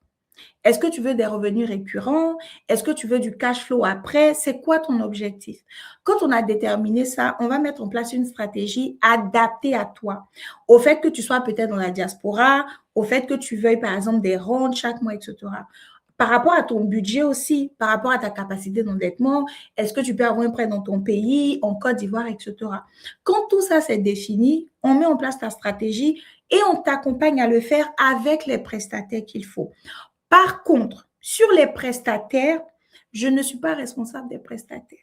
Est-ce que tu veux des revenus récurrents? Est-ce que tu veux du cash flow après? C'est quoi ton objectif? Quand on a déterminé ça, on va mettre en place une stratégie adaptée à toi. Au fait que tu sois peut-être dans la diaspora, au fait que tu veuilles par exemple des rentes chaque mois, etc. Par rapport à ton budget aussi, par rapport à ta capacité d'endettement, est-ce que tu peux avoir un prêt dans ton pays, en Côte d'Ivoire, etc. Quand tout ça c'est défini, on met en place ta stratégie et on t'accompagne à le faire avec les prestataires qu'il faut. Par contre, sur les prestataires, je ne suis pas responsable des prestataires.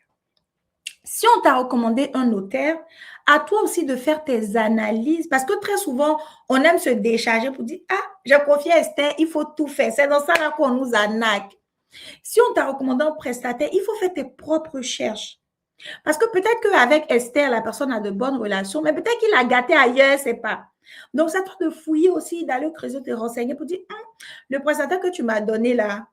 Si on t'a recommandé un notaire, à toi aussi de faire tes analyses parce que très souvent, on aime se décharger pour dire « Ah, j'ai confié à Esther, il faut tout faire. » C'est dans ça là qu'on nous arnaque. Si on t'a recommandé un prestataire, il faut faire tes propres recherches. Parce que peut-être qu'avec Esther, la personne a de bonnes relations, mais peut-être qu'il a gâté ailleurs, c'est pas. Donc, c'est à toi de fouiller aussi, d'aller creuser, te renseigner pour dire le prestataire que tu m'as donné là,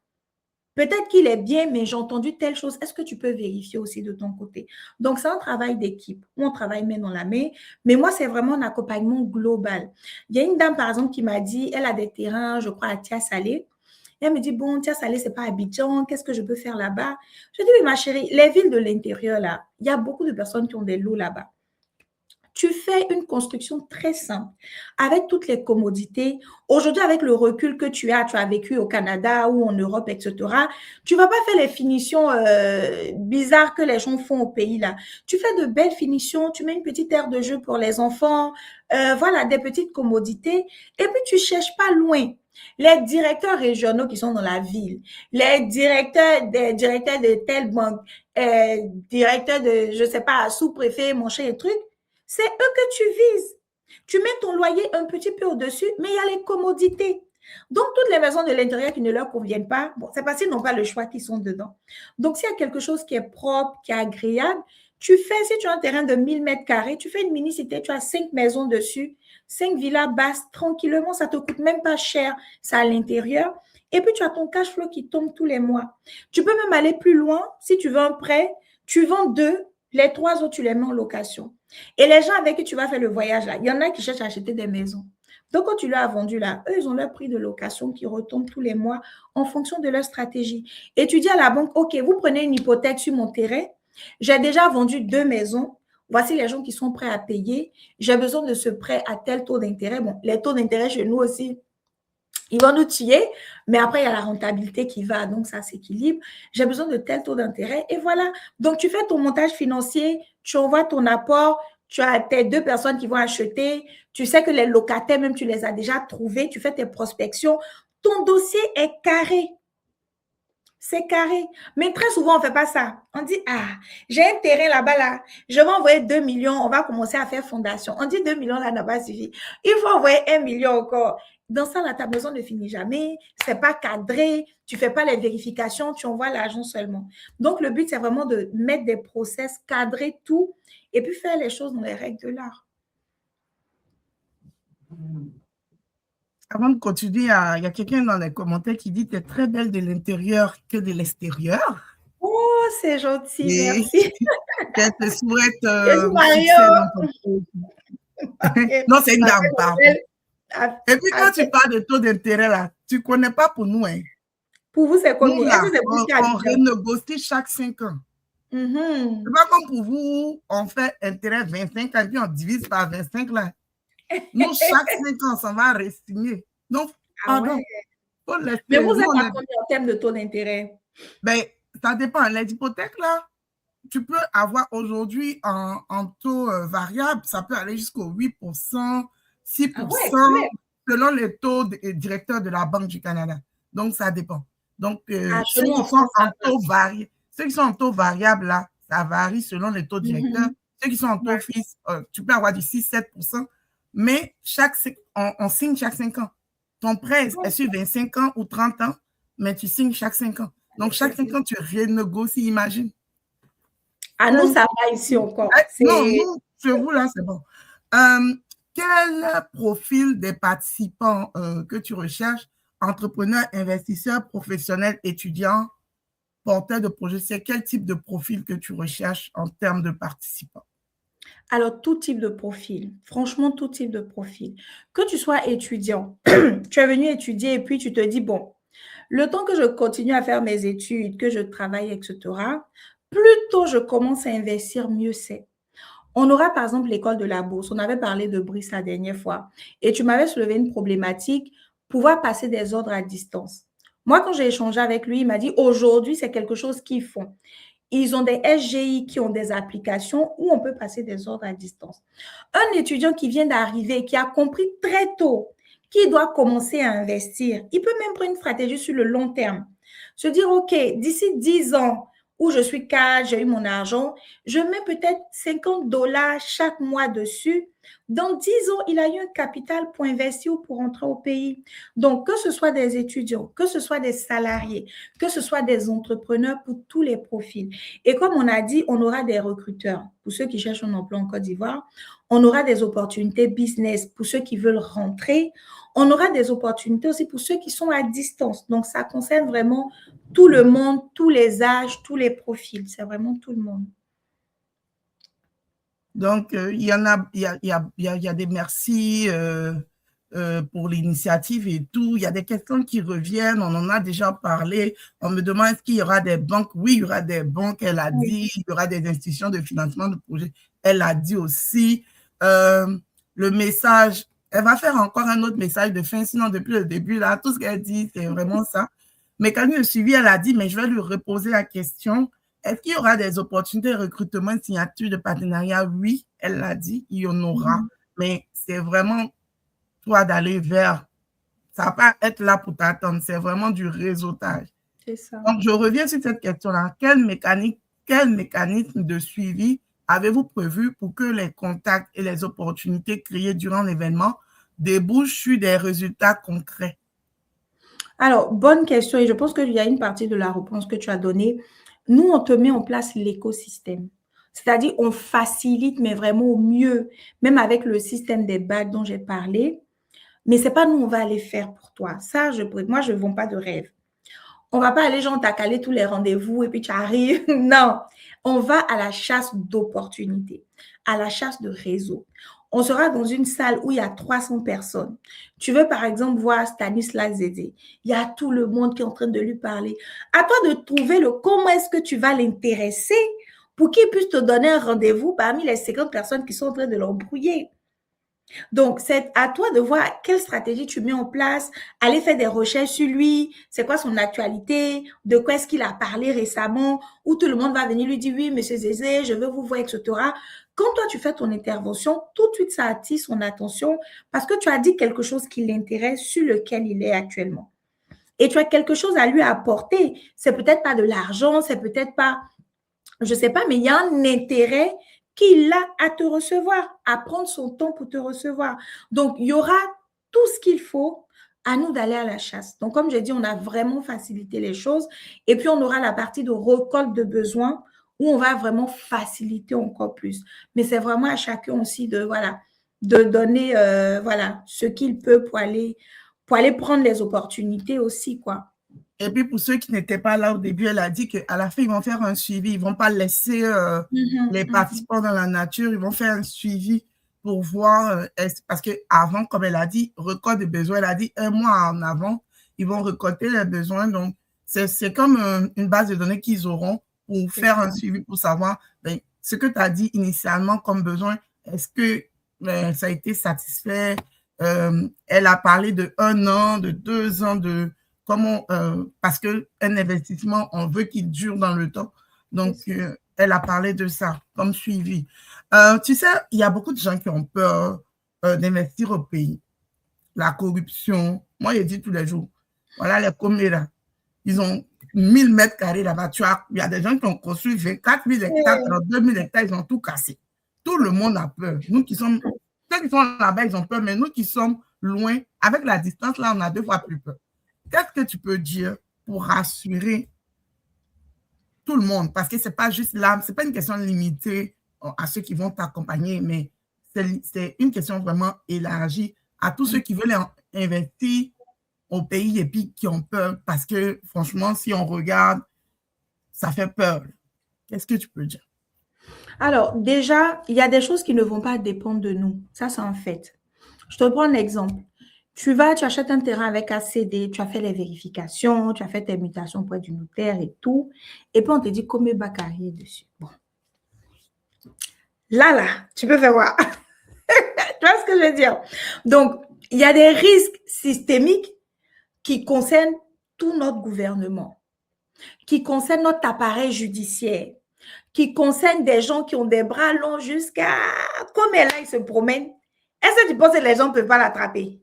peut-être qu'il est bien, mais j'ai entendu telle chose. Est-ce que tu peux vérifier aussi de ton côté? Donc, c'est un travail d'équipe où on travaille main dans la main. Mais moi, c'est vraiment un accompagnement global. Il y a une dame, par exemple, qui m'a dit, elle a des terrains, je crois, à Tia-Salé. Elle me dit, bon, Tia-Salé, c'est pas Abidjan. Qu'est-ce que je peux faire là-bas? Je dis, oui, ma chérie, les villes de l'intérieur, là, il y a beaucoup de personnes qui ont des lots là-bas. Tu fais une construction très simple, avec toutes les commodités. Aujourd'hui, avec le recul que tu as vécu au Canada ou en Europe, etc., tu ne vas pas faire les finitions bizarres que les gens font au pays, là. Tu fais de belles finitions, tu mets une petite aire de jeu pour les enfants, voilà, des petites commodités. Et puis, tu ne cherches pas loin. Les directeurs régionaux qui sont dans la ville, les directeurs de telle banque, directeurs de, je ne sais pas, sous-préfet, mon cher truc, c'est eux que tu vises. Tu mets ton loyer un petit peu au-dessus, mais il y a les commodités. Donc, toutes les maisons de l'intérieur qui ne leur conviennent pas, bon, c'est parce qu'ils n'ont pas le choix qui sont dedans. Donc, s'il y a quelque chose qui est propre, qui est agréable, tu fais, si tu as un terrain de 1000 mètres carrés, tu fais une mini-cité, tu as 5 maisons dessus, 5 villas basses, tranquillement, ça ne te coûte même pas cher, ça à l'intérieur. Et puis, tu as ton cash flow qui tombe tous les mois. Tu peux même aller plus loin. Si tu veux un prêt, tu vends 2, les 3 autres, tu les mets en location. Et les gens avec qui tu vas faire le voyage, là, il y en a qui cherchent à acheter des maisons. Donc, quand tu leur as vendu, là, eux, ils ont leur prix de location qui retombe tous les mois en fonction de leur stratégie. Et tu dis à la banque, OK, vous prenez une hypothèque sur mon terrain. J'ai déjà vendu 2 maisons. Voici les gens qui sont prêts à payer. J'ai besoin de ce prêt à tel taux d'intérêt. Bon, les taux d'intérêt chez nous aussi, ils vont nous tuer, mais après, il y a la rentabilité qui va, donc ça s'équilibre. J'ai besoin de tel taux d'intérêt et voilà. Donc, tu fais ton montage financier, tu envoies ton apport, tu as tes 2 personnes qui vont acheter, tu sais que les locataires, même tu les as déjà trouvés, tu fais tes prospections. Ton dossier est carré. C'est carré. Mais très souvent, on ne fait pas ça. On dit, ah, j'ai un terrain là-bas, là. Je vais envoyer 2 millions. On va commencer à faire fondation. On dit 2 millions, là, n'a pas suffi. Il faut envoyer 1 million encore. Dans ça, là, ta maison ne finit jamais. Ce n'est pas cadré. Tu ne fais pas les vérifications. Tu envoies l'argent seulement. Donc, le but, c'est vraiment de mettre des process, cadrer tout et puis faire les choses dans les règles de l'art. Avant de continuer, il y a quelqu'un dans les commentaires qui dit « Tu es très belle de l'intérieur que de l'extérieur. » Oh, c'est gentil, merci. Qu'elle te souhaite Mario. Non, c'est une dame, pardon. Et puis, quand tu parles de taux d'intérêt, là, tu ne connais pas pour nous. Hein. Pour vous, c'est combien? Nous, là, on renégocie chaque 5 ans. C'est pas comme pour vous, on fait intérêt 25 ans, puis on divise par 25 là. Nous, chaque 5 ans, ça va re-signer. Donc, pardon. Ouais. Mais vous êtes à combien en termes de taux d'intérêt? Ben, ça dépend. Les hypothèques, là, tu peux avoir aujourd'hui en taux variable, ça peut aller jusqu'au 8%, Ah ouais, 6%, quand même. selon les taux directeurs de la Banque du Canada. Donc, ça dépend. Donc, Ah, chez nous en France, ça va. ceux qui sont en taux variable, là, ça varie selon les taux directeurs. Mhm. Ceux qui sont en taux Ouais, fixe, tu peux avoir du 6-7%, mais on signe chaque 5 ans. Ton prêt est sur 25 ans ou 30 ans, mais tu signes chaque 5 ans. Donc, chaque 5 ans, tu renégocies, imagine. à nous, ça va ici encore. Non, C'est nous, chez vous, là, c'est bon. Euh, Quel profil des participants que tu recherches, entrepreneurs, investisseurs, professionnels, étudiants, porteurs de projets, c'est quel type de profil que tu recherches en termes de participants? alors tout type de profil. Franchement, tout type de profil. Que tu sois étudiant, tu es venu étudier et puis tu te dis, bon, le temps que je continue à faire mes études, que je travaille, etc., plus tôt je commence à investir, mieux c'est. On aura par exemple l'école de la bourse. On avait parlé de Brice la dernière fois. Et tu m'avais soulevé une problématique, pouvoir passer des ordres à distance. Moi, quand j'ai échangé avec lui, il m'a dit aujourd'hui, c'est quelque chose qu'ils font. Ils ont des SGI qui ont des applications où on peut passer des ordres à distance. Un étudiant qui vient d'arriver, qui a compris très tôt qu'il doit commencer à investir, il peut même prendre une stratégie sur le long terme. Se dire, OK, d'ici 10 ans où je suis cadre, j'ai eu mon argent, je mets peut-être 50 $ chaque mois dessus. Dans 10 ans, il a eu un capital pour investir ou pour rentrer au pays. Donc, que ce soit des étudiants, que ce soit des salariés, que ce soit des entrepreneurs pour tous les profils. Et comme on a dit, on aura des recruteurs pour ceux qui cherchent un emploi en Côte d'Ivoire. On aura des opportunités business pour ceux qui veulent rentrer. On aura des opportunités aussi pour ceux qui sont à distance. Donc, ça concerne vraiment tout le monde, tous les âges, tous les profils. C'est vraiment tout le monde. Donc, il y en a, il y a des merci pour l'initiative et tout. Il y a des questions qui reviennent. On en a déjà parlé. On me demande est-ce qu'il y aura des banques. Oui, il y aura des banques, elle a Oui. dit. Il y aura des institutions de financement de projets. Elle a dit aussi. Le message, elle va faire encore un autre message de fin. Sinon, depuis le début, là, tout ce qu'elle dit, c'est vraiment ça. Mais quand elle me suivi, elle a dit, mais je vais lui reposer la question. Est-ce qu'il y aura des opportunités de recrutement, de signature de partenariat? Oui, elle l'a dit, il y en aura. Mais c'est vraiment toi d'aller vers. Ça ne va pas être là pour t'attendre. C'est vraiment du réseautage. C'est ça. Donc, je reviens sur cette question-là. Quel mécanisme de suivi avez-vous prévu pour que les contacts et les opportunités créées durant l'événement débouchent sur des résultats concrets? Alors, bonne question. Et je pense qu'il y a une partie de la réponse que tu as donnée. Nous, on te met en place l'écosystème. C'est-à-dire, on facilite, mais vraiment au mieux, même avec le système des bacs dont j'ai parlé. Mais ce n'est pas nous, on va aller faire pour toi. Ça, moi, je ne vends pas de rêve. On ne va pas aller, genre, t'as calé tous les rendez-vous et puis tu arrives. Non, on va à la chasse d'opportunités, à la chasse de réseaux. On sera dans une salle où il y a 300 personnes. Tu veux, par exemple, voir Stanislas Zézé. Il y a tout le monde qui est en train de lui parler. À toi de trouver comment est-ce que tu vas l'intéresser pour qu'il puisse te donner un rendez-vous parmi les 50 personnes qui sont en train de l'embrouiller. Donc, c'est à toi de voir quelle stratégie tu mets en place, aller faire des recherches sur lui, c'est quoi son actualité, de quoi est-ce qu'il a parlé récemment, où tout le monde va venir lui dire, oui, monsieur Zézé, je veux vous voir, etc. Quand toi, tu fais ton intervention, tout de suite, ça attire son attention parce que tu as dit quelque chose qui l'intéresse, sur lequel il est actuellement. Et tu as quelque chose à lui apporter. C'est peut-être pas de l'argent, c'est peut-être pas je ne sais pas, mais il y a un intérêt qu'il a à te recevoir, à prendre son temps pour te recevoir. Donc, il y aura tout ce qu'il faut à nous d'aller à la chasse. Donc, comme j'ai dit, on a vraiment facilité les choses. Et puis, on aura la partie de récolte de besoins où on va vraiment faciliter encore plus. Mais c'est vraiment à chacun aussi de donner ce qu'il peut pour aller prendre les opportunités aussi, quoi. Et puis, pour ceux qui n'étaient pas là au début, elle a dit qu'à la fin, ils vont faire un suivi. Ils ne vont pas laisser les participants dans la nature. Ils vont faire un suivi pour voir. Parce qu'avant, comme elle a dit, récolte des besoins, elle a dit un mois en avant, ils vont récolter les besoins. Donc, c'est comme une base de données qu'ils auront pour faire un suivi, pour savoir ce que tu as dit initialement comme besoin. Est-ce que ça a été satisfait? Elle a parlé de 1 an, de 2 ans, parce qu'un investissement, on veut qu'il dure dans le temps. Donc, elle a parlé de ça comme suivi. Tu sais, il y a beaucoup de gens qui ont peur d'investir au pays. La corruption, moi, je dis tous les jours, voilà les communes, ils ont 1000 mètres carrés là-bas. Il y a des gens qui ont construit 24 000 hectares, 32 000 hectares, ils ont tout cassé. Tout le monde a peur. Nous qui sommes, ceux qui sont là-bas, ils ont peur, mais nous qui sommes loin, avec la distance, là, on a 2 fois plus peur. Qu'est-ce que tu peux dire pour rassurer tout le monde? Parce que c'est pas juste là, c'est pas une question limitée à ceux qui vont t'accompagner, mais c'est une question vraiment élargie à tous ceux qui veulent investir au pays et puis qui ont peur parce que franchement, si on regarde, ça fait peur. Qu'est-ce que tu peux dire? Alors, déjà, il y a des choses qui ne vont pas dépendre de nous. Ça, c'est un fait. Je te prends un exemple. Tu achètes un terrain avec ACD, tu as fait les vérifications, tu as fait tes mutations auprès du notaire et tout. Et puis, on te dit combien de carrière dessus. Bon. Là, tu peux faire voir. Tu vois ce que je veux dire? Donc, il y a des risques systémiques qui concernent tout notre gouvernement, qui concernent notre appareil judiciaire, qui concernent des gens qui ont des bras longs jusqu'à... Comme là, ils se promènent. Est-ce que tu penses que les gens ne peuvent pas l'attraper?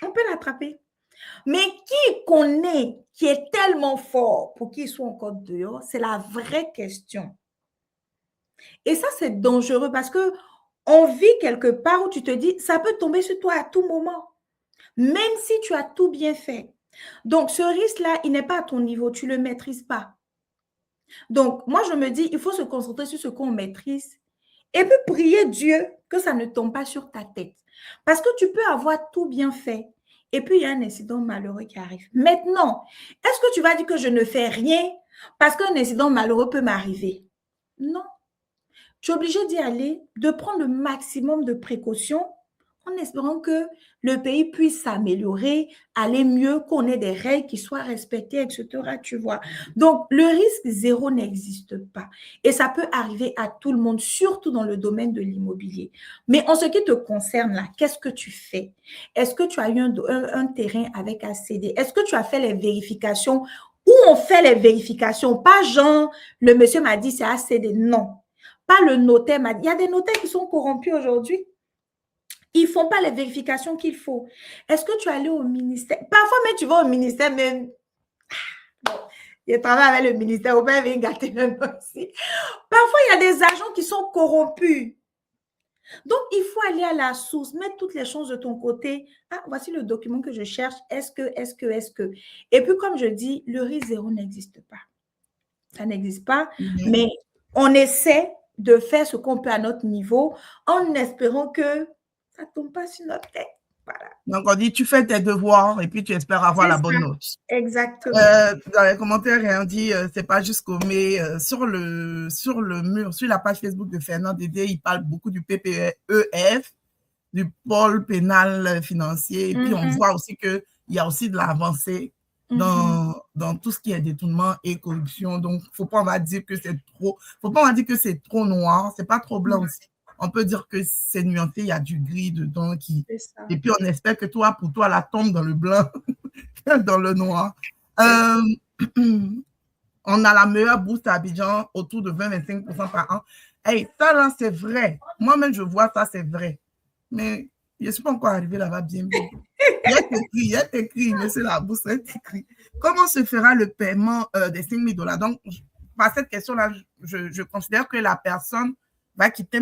On peut l'attraper. Mais qui connaît, qui est tellement fort pour qu'il soit encore dehors? C'est la vraie question. Et ça, c'est dangereux parce que on vit quelque part où tu te dis, ça peut tomber sur toi à tout moment, même si tu as tout bien fait. Donc, ce risque-là, il n'est pas à ton niveau, tu ne le maîtrises pas. Donc, moi, je me dis, il faut se concentrer sur ce qu'on maîtrise et puis prier Dieu que ça ne tombe pas sur ta tête. Parce que tu peux avoir tout bien fait et puis il y a un incident malheureux qui arrive. Maintenant, est-ce que tu vas dire que je ne fais rien parce qu'un incident malheureux peut m'arriver? Non. Tu es obligé d'y aller, de prendre le maximum de précautions en espérant que le pays puisse s'améliorer, aller mieux, qu'on ait des règles qui soient respectées, etc. Tu vois. Donc, le risque zéro n'existe pas. Et ça peut arriver à tout le monde, surtout dans le domaine de l'immobilier. Mais en ce qui te concerne, là, qu'est-ce que tu fais? Est-ce que tu as eu un terrain avec ACD? Est-ce que tu as fait les vérifications? Où on fait les vérifications? Pas genre, le monsieur m'a dit c'est ACD. Non. Pas le notaire m'a dit. Il y a des notaires qui sont corrompus aujourd'hui. Ils ne font pas les vérifications qu'il faut. Est-ce que tu es allé au ministère? Parfois, même tu vas au ministère, même. Bon, je travaille avec le ministère, au même vient gâter même aussi. Parfois, il y a des agents qui sont corrompus. Donc, il faut aller à la source, mettre toutes les choses de ton côté. Ah, voici le document que je cherche. Est-ce que. Et puis, comme je dis, le risque zéro n'existe pas. Ça n'existe pas, mais on essaie de faire ce qu'on peut à notre niveau en espérant que ça ne tombe pas sur notre tête. Voilà. Donc, on dit, tu fais tes devoirs et puis tu espères avoir la bonne note. Exactement. Dans les commentaires, on dit, c'est pas juste mais sur le mur, sur la page Facebook de Fernand Dédé, il parle beaucoup du PPEF, du pôle pénal financier. Et puis, on voit aussi qu'il y a aussi de l'avancée dans tout ce qui est détournement et corruption. Donc, faut pas on va dire que c'est trop noir, c'est pas trop blanc aussi. On peut dire que c'est nuancé, il y a du gris dedans et puis on espère que pour toi, la tombe dans le blanc, dans le noir. On a la meilleure bourse à Abidjan, autour de 20-25% par an. Hey, ça là, c'est vrai. Moi-même, je vois ça, c'est vrai. Mais je ne suis pas encore arrivé là-bas bien. Il y a écrit, monsieur la bourse, il y a écrit. Comment se fera le paiement des 5 000 $? Donc, par cette question-là, je considère que la personne va quitter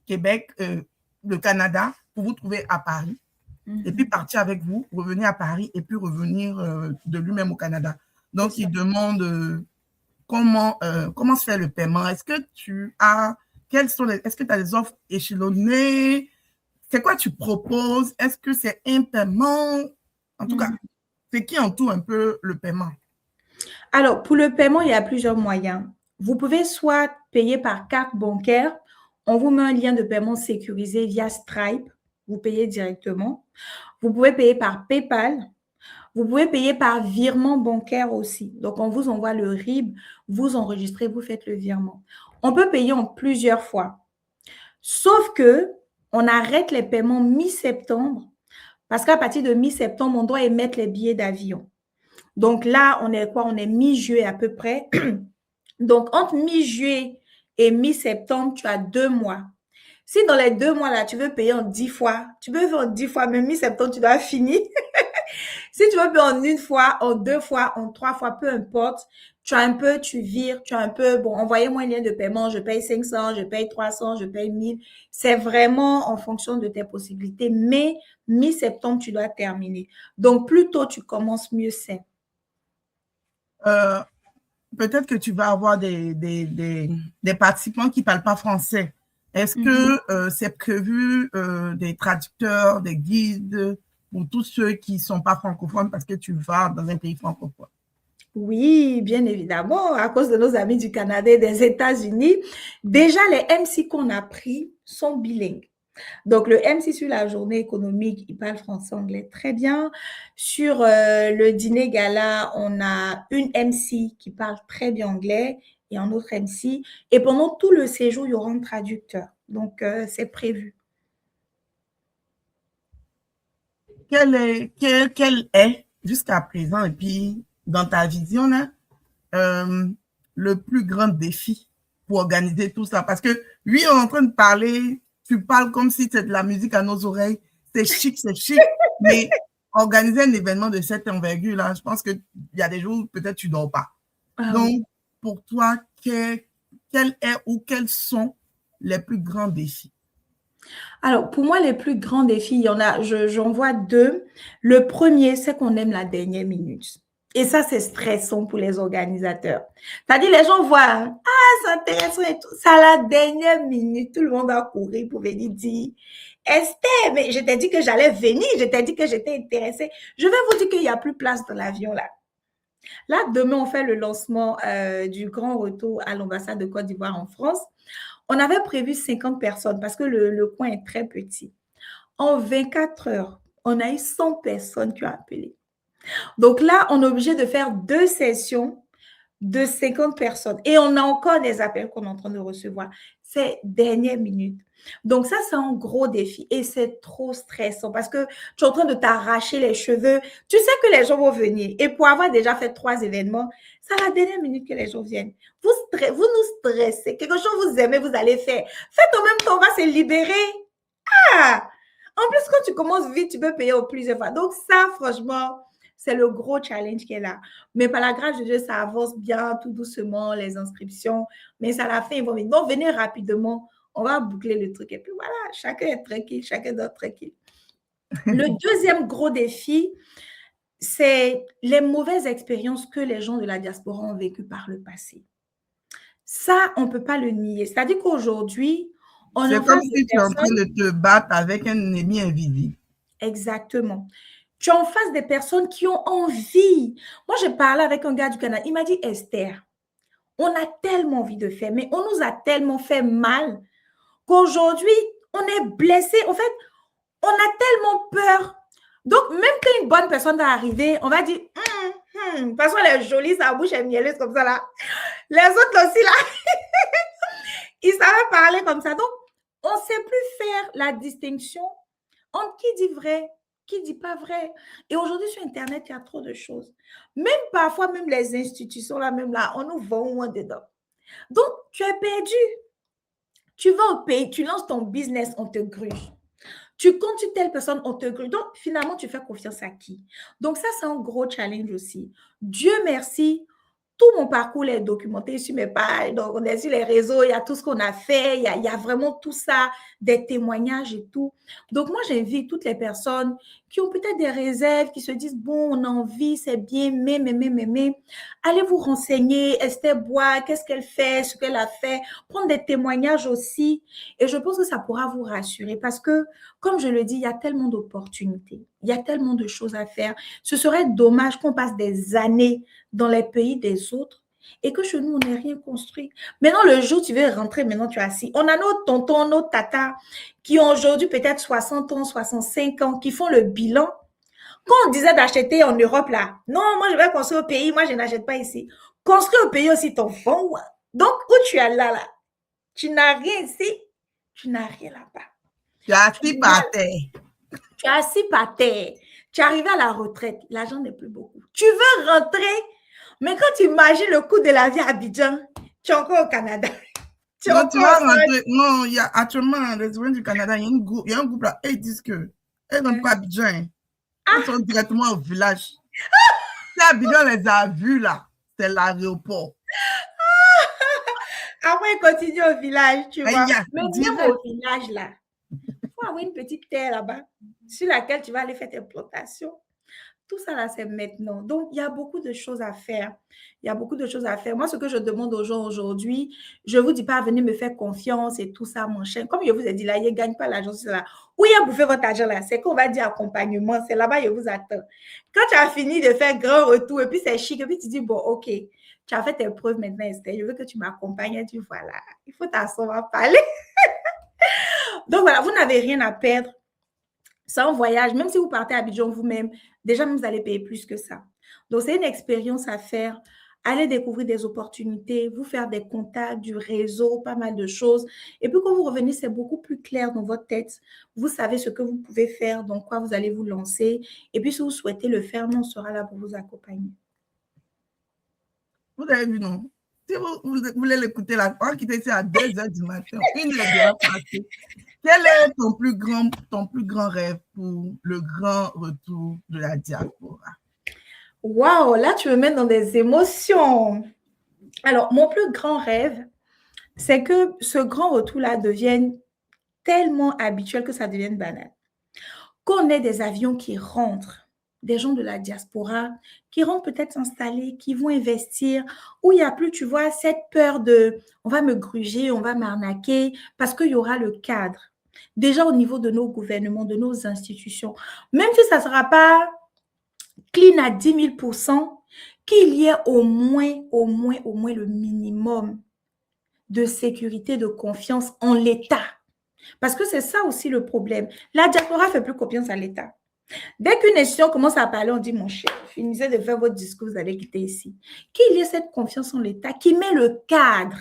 Québec, le Canada, pour vous trouver à Paris, et puis partir avec vous, revenir à Paris, et puis revenir de lui-même au Canada. Donc, il demande comment se fait le paiement. Est-ce que tu as des offres échelonnées? C'est quoi tu proposes? Est-ce que c'est un paiement? En tout cas, c'est qui entoure un peu le paiement? Alors, pour le paiement, il y a plusieurs moyens. Vous pouvez soit payer par carte bancaire. On vous met un lien de paiement sécurisé via Stripe. Vous payez directement. Vous pouvez payer par PayPal. Vous pouvez payer par virement bancaire aussi. Donc, on vous envoie le RIB, vous enregistrez, vous faites le virement. On peut payer en plusieurs fois. Sauf que on arrête les paiements mi-septembre parce qu'à partir de mi-septembre, on doit émettre les billets d'avion. Donc là, on est quoi? On est mi-juillet à peu près. Donc, entre mi-juillet et mi-septembre, tu as 2 mois. Si dans les 2 mois-là, tu veux payer en 10 fois, tu peux faire en 10 fois, mais mi-septembre, tu dois finir. Si tu veux payer en 1 fois, en 2 fois, en 3 fois, peu importe, tu as un peu, tu vires, tu as un peu, bon, envoyez-moi un lien de paiement, je paye 500, je paye 300, je paye 1000. C'est vraiment en fonction de tes possibilités. Mais mi-septembre, tu dois terminer. Donc, plus tôt tu commences, mieux c'est. Peut-être que tu vas avoir des participants qui ne parlent pas français. Est-ce que c'est prévu des traducteurs, des guides pour tous ceux qui ne sont pas francophones parce que tu vas dans un pays francophone? Oui, bien évidemment, à cause de nos amis du Canada et des États-Unis. Déjà, les MC qu'on a pris sont bilingues. Donc, le MC sur la journée économique, il parle français-anglais très bien. Sur le dîner gala, on a une MC qui parle très bien anglais et un autre MC. Et pendant tout le séjour, il y aura un traducteur. Donc, c'est prévu. Quel est jusqu'à présent, et puis dans ta vision, là, le plus grand défi pour organiser tout ça? Parce que lui, on est en train de parler, tu parles comme si c'était de la musique à nos oreilles. C'est chic, mais organiser un événement de cette envergure, là, je pense qu'il y a des jours où peut-être tu ne dors pas. Donc, pour toi, quel est ou quels sont les plus grands défis? Alors, pour moi, les plus grands défis, il y en a, j'en vois deux. Le premier, c'est qu'on aime la dernière minute. Et ça, c'est stressant pour les organisateurs. C'est-à-dire, les gens voient, ah, c'est intéressant et tout. Ça, à la dernière minute, tout le monde a couru pour venir dire, Esther, mais je t'ai dit que j'allais venir, je t'ai dit que j'étais intéressée. Je vais vous dire qu'il n'y a plus place dans l'avion là. Là, demain, on fait le lancement du grand retour à l'ambassade de Côte d'Ivoire en France. On avait prévu 50 personnes parce que le coin est très petit. En 24 heures, on a eu 100 personnes qui ont appelé. Donc là, on est obligé de faire 2 sessions de 50 personnes. Et on a encore des appels qu'on est en train de recevoir. C'est dernière minute. Donc ça, c'est un gros défi et c'est trop stressant parce que tu es en train de t'arracher les cheveux. Tu sais que les gens vont venir et pour avoir déjà fait 3 événements, c'est à la dernière minute que les gens viennent. Vous nous stressez. Quelque chose vous aimez, vous allez faire. Faites en même temps, on va se libérer. Ah! En plus, quand tu commences vite, tu peux payer au plusieurs fois. Donc ça, franchement, c'est le gros challenge qui est là. Mais par la grâce de Dieu, ça avance bien, tout doucement, les inscriptions. Mais à la fin, ils vont venir. Donc, venez rapidement. On va boucler le truc. Et puis voilà, chacun est tranquille, chacun dort tranquille. Le deuxième gros défi, c'est les mauvaises expériences que les gens de la diaspora ont vécues par le passé. Ça, on ne peut pas le nier. C'est-à-dire qu'aujourd'hui, on est C'est comme si tu es en train de te battre avec un ennemi invisible. Exactement. Tu es en face des personnes qui ont envie. Moi, j'ai parlé avec un gars du Canada. Il m'a dit, Esther, on a tellement envie de faire, mais on nous a tellement fait mal qu'aujourd'hui, on est blessé. En fait, on a tellement peur. Donc, même quand une bonne personne va arriver, on va dire, parce qu'elle est jolie, sa bouche est mielleuse comme ça là. Les autres aussi là, ils savent parler comme ça. Donc, on ne sait plus faire la distinction entre qui dit vrai, qui dit pas vrai. Et aujourd'hui, sur Internet, il y a trop de choses. Même parfois, même les institutions, là, même là, on nous vend moins dedans. Donc, tu es perdu. Tu vas au pays, tu lances ton business, on te gruge. Tu comptes sur telle personne, on te gruge. Donc, finalement, tu fais confiance à qui? Donc, ça, c'est un gros challenge aussi. Dieu merci, tout mon parcours est documenté sur mes pages. Donc, on est sur les réseaux, il y a tout ce qu'on a fait, il y a vraiment tout ça, des témoignages et tout. Donc, moi, j'invite toutes les personnes qui ont peut-être des réserves, qui se disent, bon, on a envie, c'est bien, mais, allez vous renseigner, Esther Bois, qu'est-ce qu'elle fait, ce qu'elle a fait, prendre des témoignages aussi. Et je pense que ça pourra vous rassurer parce que, comme je le dis, il y a tellement d'opportunités, il y a tellement de choses à faire. Ce serait dommage qu'on passe des années dans les pays des autres et que chez nous, on n'ait rien construit. Maintenant, le jour où tu veux rentrer, maintenant, tu es assis. On a nos tontons, nos tatas qui ont aujourd'hui peut-être 60 ans, 65 ans, qui font le bilan. Quand on disait d'acheter en Europe, là, non, moi, je vais construire au pays, moi, je n'achète pas ici. Construire au pays aussi, ton fond. Donc, où tu es là, tu n'as rien ici, tu n'as rien là-bas. Tu es assis par terre. Tu es assis par terre. Tu es arrivé à la retraite, l'argent n'est plus beaucoup. Tu veux rentrer, mais quand tu imagines le coût de la vie à Abidjan, Tu es encore au Canada. Tu es Non, tu encore vas au Canada. rentrer. Non, il y a actuellement dans les zones du Canada, il y a un groupe là, et ils disent que elles n'ont pas Abidjan. Hein. Elles sont directement au village. Si Abidjan les a vus là, c'est l'aéroport. Après, continue au village, tu Il vois. y a Mais même direct. au village, là, il faut avoir une petite terre là-bas sur laquelle tu vas aller faire tes plantations. Tout ça, là, c'est maintenant. Donc, il y a beaucoup de choses à faire. Il y a beaucoup de choses à faire. Moi, ce que je demande aux gens aujourd'hui, je ne vous dis pas, venez me faire confiance et tout ça, mon cher. Comme je vous ai dit là, il ne gagne pas l'argent, c'est là. Où il a bouffé votre argent là? C'est qu'on va dire accompagnement. C'est là-bas, il vous attend. Quand tu as fini de faire grand retour et puis c'est chic, et puis tu dis, bon, OK, tu as fait tes preuves maintenant, Esther. Je veux que tu m'accompagnes. Et tu voilà, il faut t'asseoir, on va parler. Donc, voilà, vous n'avez rien à perdre. C'est un voyage, même si vous partez à Abidjan vous-même, déjà, vous allez payer plus que ça. Donc, c'est une expérience à faire. Allez découvrir des opportunités, vous faire des contacts, du réseau, pas mal de choses. Et puis, quand vous revenez, c'est beaucoup plus clair dans votre tête. Vous savez ce que vous pouvez faire, dans quoi vous allez vous lancer. Et puis, si vous souhaitez le faire, nous, on sera là pour vous accompagner. Vous avez vu, non? Si vous voulez l'écouter là, on va quitter ici à 2h du matin. 1h déjà passée. Quel est ton plus grand rêve pour le grand retour de la diaspora? Waouh, là, tu me mets dans des émotions. Alors, mon plus grand rêve, c'est que ce grand retour-là devienne tellement habituel que ça devienne banal. Qu'on ait des avions qui rentrent, des gens de la diaspora qui rentrent peut-être s'installer, qui vont investir, où il n'y a plus, tu vois, cette peur de on va me gruger, on va m'arnaquer, parce qu'il y aura le cadre. Déjà au niveau de nos gouvernements, de nos institutions, même si ça ne sera pas clean à 10 000%, qu'il y ait au moins le minimum de sécurité, de confiance en l'État. Parce que c'est ça aussi le problème. La diaspora ne fait plus confiance à l'État. Dès qu'une nation commence à parler, on dit, mon cher, finissez de faire votre discours, vous allez quitter ici. Qu'il y ait cette confiance en l'État qui met le cadre.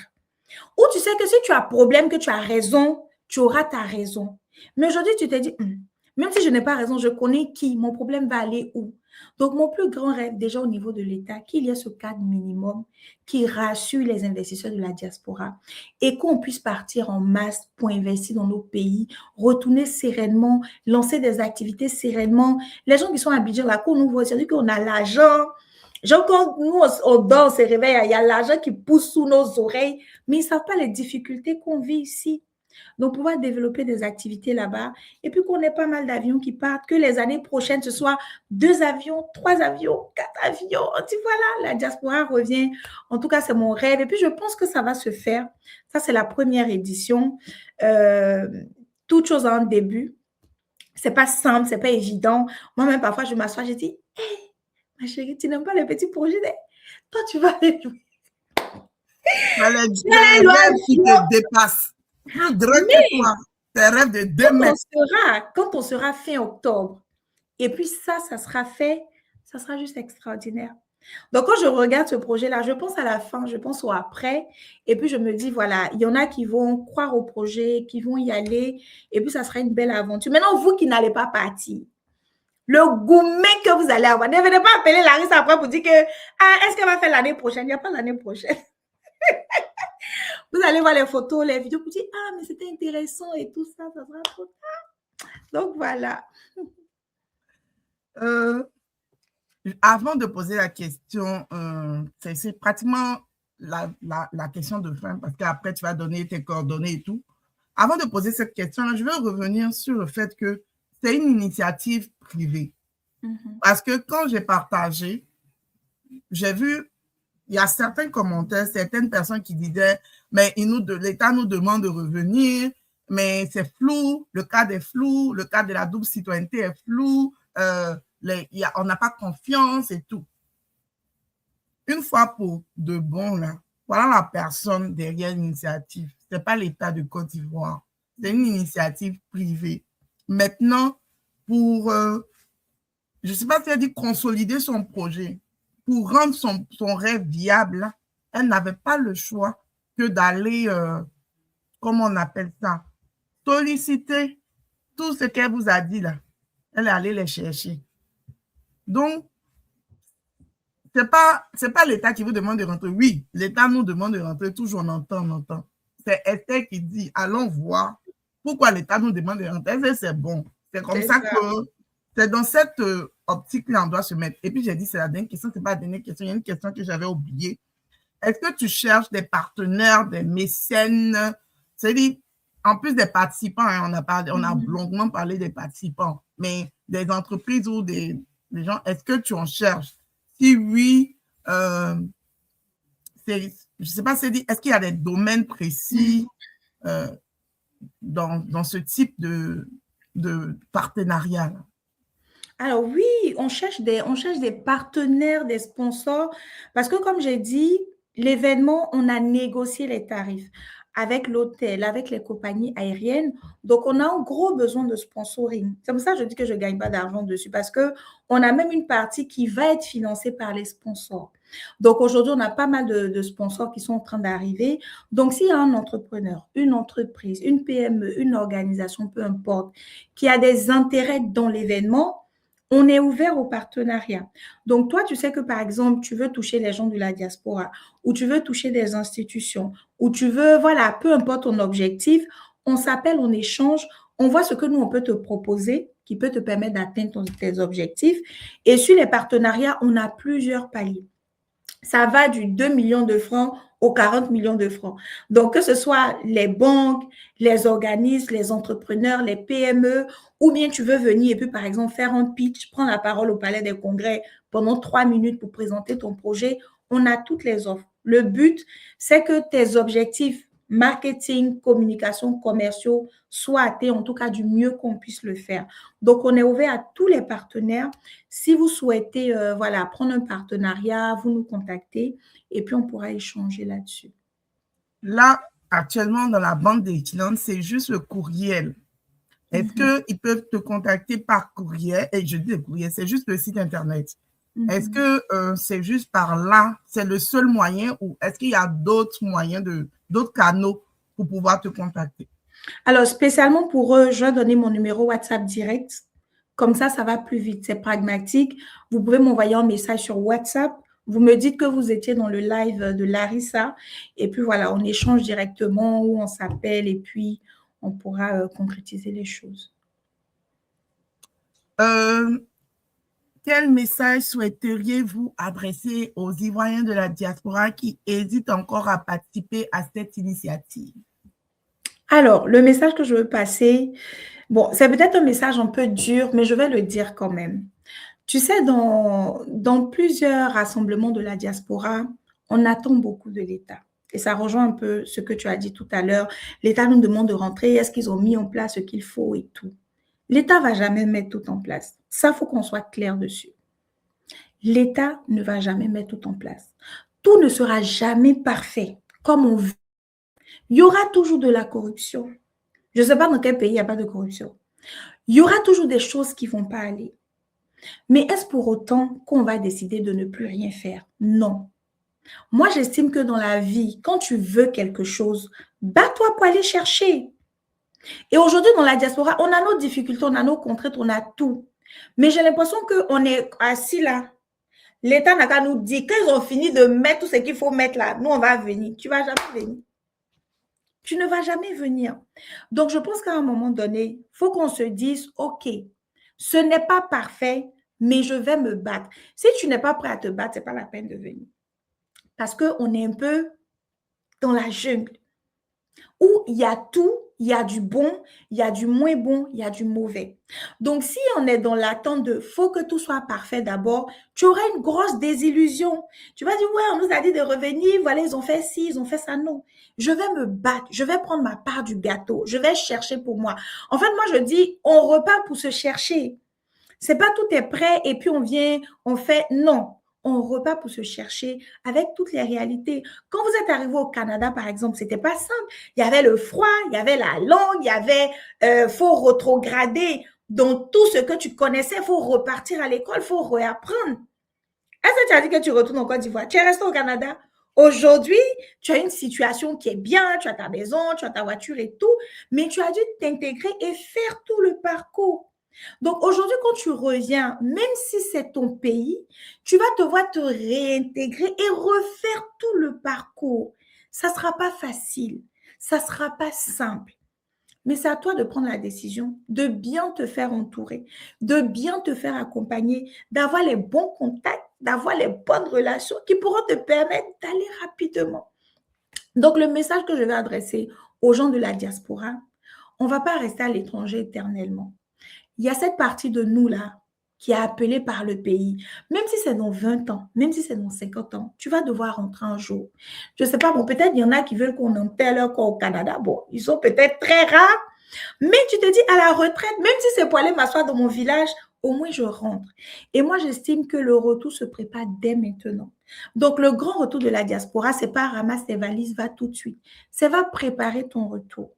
Où tu sais que si tu as problème, que tu as raison, tu auras ta raison. Mais aujourd'hui, tu te dis, même si je n'ai pas raison, je connais qui, mon problème va aller où. Donc, mon plus grand rêve, déjà au niveau de l'État, qu'il y ait ce cadre minimum qui rassure les investisseurs de la diaspora et qu'on puisse partir en masse pour investir dans nos pays, retourner sereinement, lancer des activités sereinement. Les gens qui sont à Abidjan, là, qu'on nous voit, c'est-à-dire qu'on a l'argent. Genre, quand nous, on dort, on se réveille, il y a l'argent qui pousse sous nos oreilles, mais ils ne savent pas les difficultés qu'on vit ici. Donc, pouvoir développer des activités là-bas et puis qu'on ait pas mal d'avions qui partent, que les années prochaines, ce soit 2 avions, 3 avions, 4 avions. Tu vois là, la diaspora revient. En tout cas, c'est mon rêve. Et puis, je pense que ça va se faire. Ça, c'est la première édition. Toute chose a un début. C'est pas simple, c'est pas évident. Moi-même, parfois, je m'assois, je dis, hey, ma chérie, tu n'aimes pas les petits projets? Toi, tu vas aller jouer. Les rêves qui te dépassent. Plus grand que toi. Tes rêves de 2 mètres. Quand on sera fin octobre, et puis ça sera fait, ça sera juste extraordinaire. Donc, quand je regarde ce projet-là, je pense à la fin, je pense au après, et puis je me dis, voilà, il y en a qui vont croire au projet, qui vont y aller, et puis ça sera une belle aventure. Maintenant, vous qui n'allez pas partir, le gourmet que vous allez avoir, ne venez pas appeler Larissa après pour dire que, est-ce qu'elle va faire l'année prochaine? Il n'y a pas l'année prochaine. Vous allez voir les photos, les vidéos, vous dire, mais c'était intéressant et tout ça, ça sera trop tard. Donc, voilà. Avant de poser la question, c'est pratiquement la question de fin, parce qu'après, tu vas donner tes coordonnées et tout. Avant de poser cette question-là, je veux revenir sur le fait que c'est une initiative privée. Parce que quand j'ai partagé, j'ai vu, il y a certains commentaires, certaines personnes qui disaient, mais l'État nous demande de revenir, mais c'est flou, le cadre est flou, le cadre de la double citoyenneté est flou, on n'a pas confiance et tout. Une fois pour de bon, là, voilà la personne derrière l'initiative. Ce n'est pas l'État de Côte d'Ivoire. C'est une initiative privée. Maintenant, pour, je ne sais pas si elle dit consolider son projet, pour rendre son rêve viable, elle n'avait pas le choix que d'aller, comment on appelle ça, solliciter tout ce qu'elle vous a dit là. Elle est allée les chercher. Donc, c'est pas l'État qui vous demande de rentrer. Oui, l'État nous demande de rentrer, toujours on entend. C'est Esther qui dit, allons voir pourquoi l'État nous demande de rentrer. C'est bon. C'est comme ça que c'est dans cette optique-là on doit se mettre. Et puis j'ai dit, c'est la dernière question, c'est pas la dernière question, il y a une question que j'avais oubliée. Est-ce que tu cherches des partenaires, des mécènes, c'est-à-dire, en plus des participants, hein, on a longuement parlé des participants, mais des entreprises ou des gens, est-ce que tu en cherches? Si oui, je ne sais pas, est-ce qu'il y a des domaines précis dans ce type de partenariat? Alors oui, on cherche des partenaires, des sponsors, parce que comme j'ai dit, l'événement, on a négocié les tarifs avec l'hôtel, avec les compagnies aériennes. Donc, on a un gros besoin de sponsoring. C'est pour ça que je dis que je ne gagne pas d'argent dessus, parce qu'on a même une partie qui va être financée par les sponsors. Donc, aujourd'hui, on a pas mal de sponsors qui sont en train d'arriver. Donc, s'il y a un entrepreneur, une entreprise, une PME, une organisation, peu importe, qui a des intérêts dans l'événement, on est ouvert au partenariat. Donc, toi, tu sais que, par exemple, tu veux toucher les gens de la diaspora ou tu veux toucher des institutions ou tu veux, voilà, peu importe ton objectif, on s'appelle, on échange, on voit ce que nous, on peut te proposer qui peut te permettre d'atteindre tes objectifs. Et sur les partenariats, on a plusieurs paliers. Ça va du 2 millions de francs aux 40 millions de francs. Donc, que ce soit les banques, les organismes, les entrepreneurs, les PME, ou bien tu veux venir et puis, par exemple, faire un pitch, prendre la parole au Palais des Congrès pendant 3 minutes pour présenter ton projet, on a toutes les offres. Le but, c'est que tes objectifs marketing, communication, commerciaux soient atteints, en tout cas du mieux qu'on puisse le faire. Donc, on est ouvert à tous les partenaires. Si vous souhaitez voilà, prendre un partenariat, vous nous contactez et puis on pourra échanger là-dessus. Là, actuellement, dans la banque des clientes, c'est juste le courriel. Est-ce qu'ils peuvent te contacter par courriel? Et je dis le courriel, c'est juste le site Internet. Est-ce que c'est juste par là, c'est le seul moyen ou est-ce qu'il y a d'autres moyens, d'autres canaux pour pouvoir te contacter? Alors, spécialement pour eux, je vais donner mon numéro WhatsApp direct. Comme ça va plus vite. C'est pragmatique. Vous pouvez m'envoyer un message sur WhatsApp. Vous me dites que vous étiez dans le live de Larissa. Et puis voilà, on échange directement ou on s'appelle et puis on pourra concrétiser les choses. Quel message souhaiteriez-vous adresser aux Ivoiriens de la diaspora qui hésitent encore à participer à cette initiative? Alors, le message que je veux passer, bon, c'est peut-être un message un peu dur, mais je vais le dire quand même. Tu sais, dans plusieurs rassemblements de la diaspora, on attend beaucoup de l'État. Et ça rejoint un peu ce que tu as dit tout à l'heure. L'État nous demande de rentrer. Est-ce qu'ils ont mis en place ce qu'il faut et tout? L'État ne va jamais mettre tout en place. Ça, il faut qu'on soit clair dessus. L'État ne va jamais mettre tout en place. Tout ne sera jamais parfait comme on veut. Il y aura toujours de la corruption. Je ne sais pas dans quel pays il n'y a pas de corruption. Il y aura toujours des choses qui ne vont pas aller. Mais est-ce pour autant qu'on va décider de ne plus rien faire? Non. Moi, j'estime que dans la vie, quand tu veux quelque chose, bats-toi pour aller chercher. Et aujourd'hui, dans la diaspora, on a nos difficultés, on a nos contraintes, on a tout. Mais j'ai l'impression qu'on est assis là. L'État n'a qu'à nous dire, quand ils ont fini de mettre tout ce qu'il faut mettre là, nous, on va venir. Tu ne vas jamais venir. Tu ne vas jamais venir. Donc, je pense qu'à un moment donné, il faut qu'on se dise, OK, ce n'est pas parfait, mais je vais me battre. Si tu n'es pas prêt à te battre, ce n'est pas la peine de venir. Parce qu'on est un peu dans la jungle où il y a tout, il y a du bon, il y a du moins bon, il y a du mauvais. Donc, si on est dans l'attente de « faut que tout soit parfait d'abord », tu auras une grosse désillusion. Tu vas dire « ouais, on nous a dit de revenir, voilà, ils ont fait ci, ils ont fait ça ». Non, je vais me battre, je vais prendre ma part du gâteau, je vais chercher pour moi. En fait, moi, je dis, on repart pour se chercher. C'est pas tout est prêt et puis on vient, on fait, non. On repart pour se chercher avec toutes les réalités. Quand vous êtes arrivé au Canada, par exemple, c'était pas simple. Il y avait le froid, il y avait la langue, il y avait, faut rétrograder. Donc, tout ce que tu connaissais, il faut repartir à l'école, il faut réapprendre. Est-ce que tu as dit que tu retournes en Côte d'Ivoire? Tu es resté au Canada. Aujourd'hui, tu as une situation qui est bien, tu as ta maison, tu as ta voiture et tout, mais tu as dû t'intégrer et faire tout le parcours. Donc aujourd'hui, quand tu reviens, même si c'est ton pays, tu vas devoir te réintégrer et refaire tout le parcours. Ça ne sera pas facile, ça ne sera pas simple. Mais c'est à toi de prendre la décision, de bien te faire entourer, de bien te faire accompagner, d'avoir les bons contacts, d'avoir les bonnes relations qui pourront te permettre d'aller rapidement. Donc, le message que je vais adresser aux gens de la diaspora, on ne va pas rester à l'étranger éternellement. Il y a cette partie de nous-là qui est appelée par le pays. Même si c'est dans 20 ans, même si c'est dans 50 ans, tu vas devoir rentrer un jour. Je ne sais pas, bon, peut-être il y en a qui veulent qu'on enterre leur corps au Canada. Bon, ils sont peut-être très rares, mais tu te dis à la retraite, même si c'est pour aller m'asseoir dans mon village, au moins je rentre. Et moi, j'estime que le retour se prépare dès maintenant. Donc, le grand retour de la diaspora, c'est pas ramasse tes valises, va tout de suite. C'est va préparer ton retour.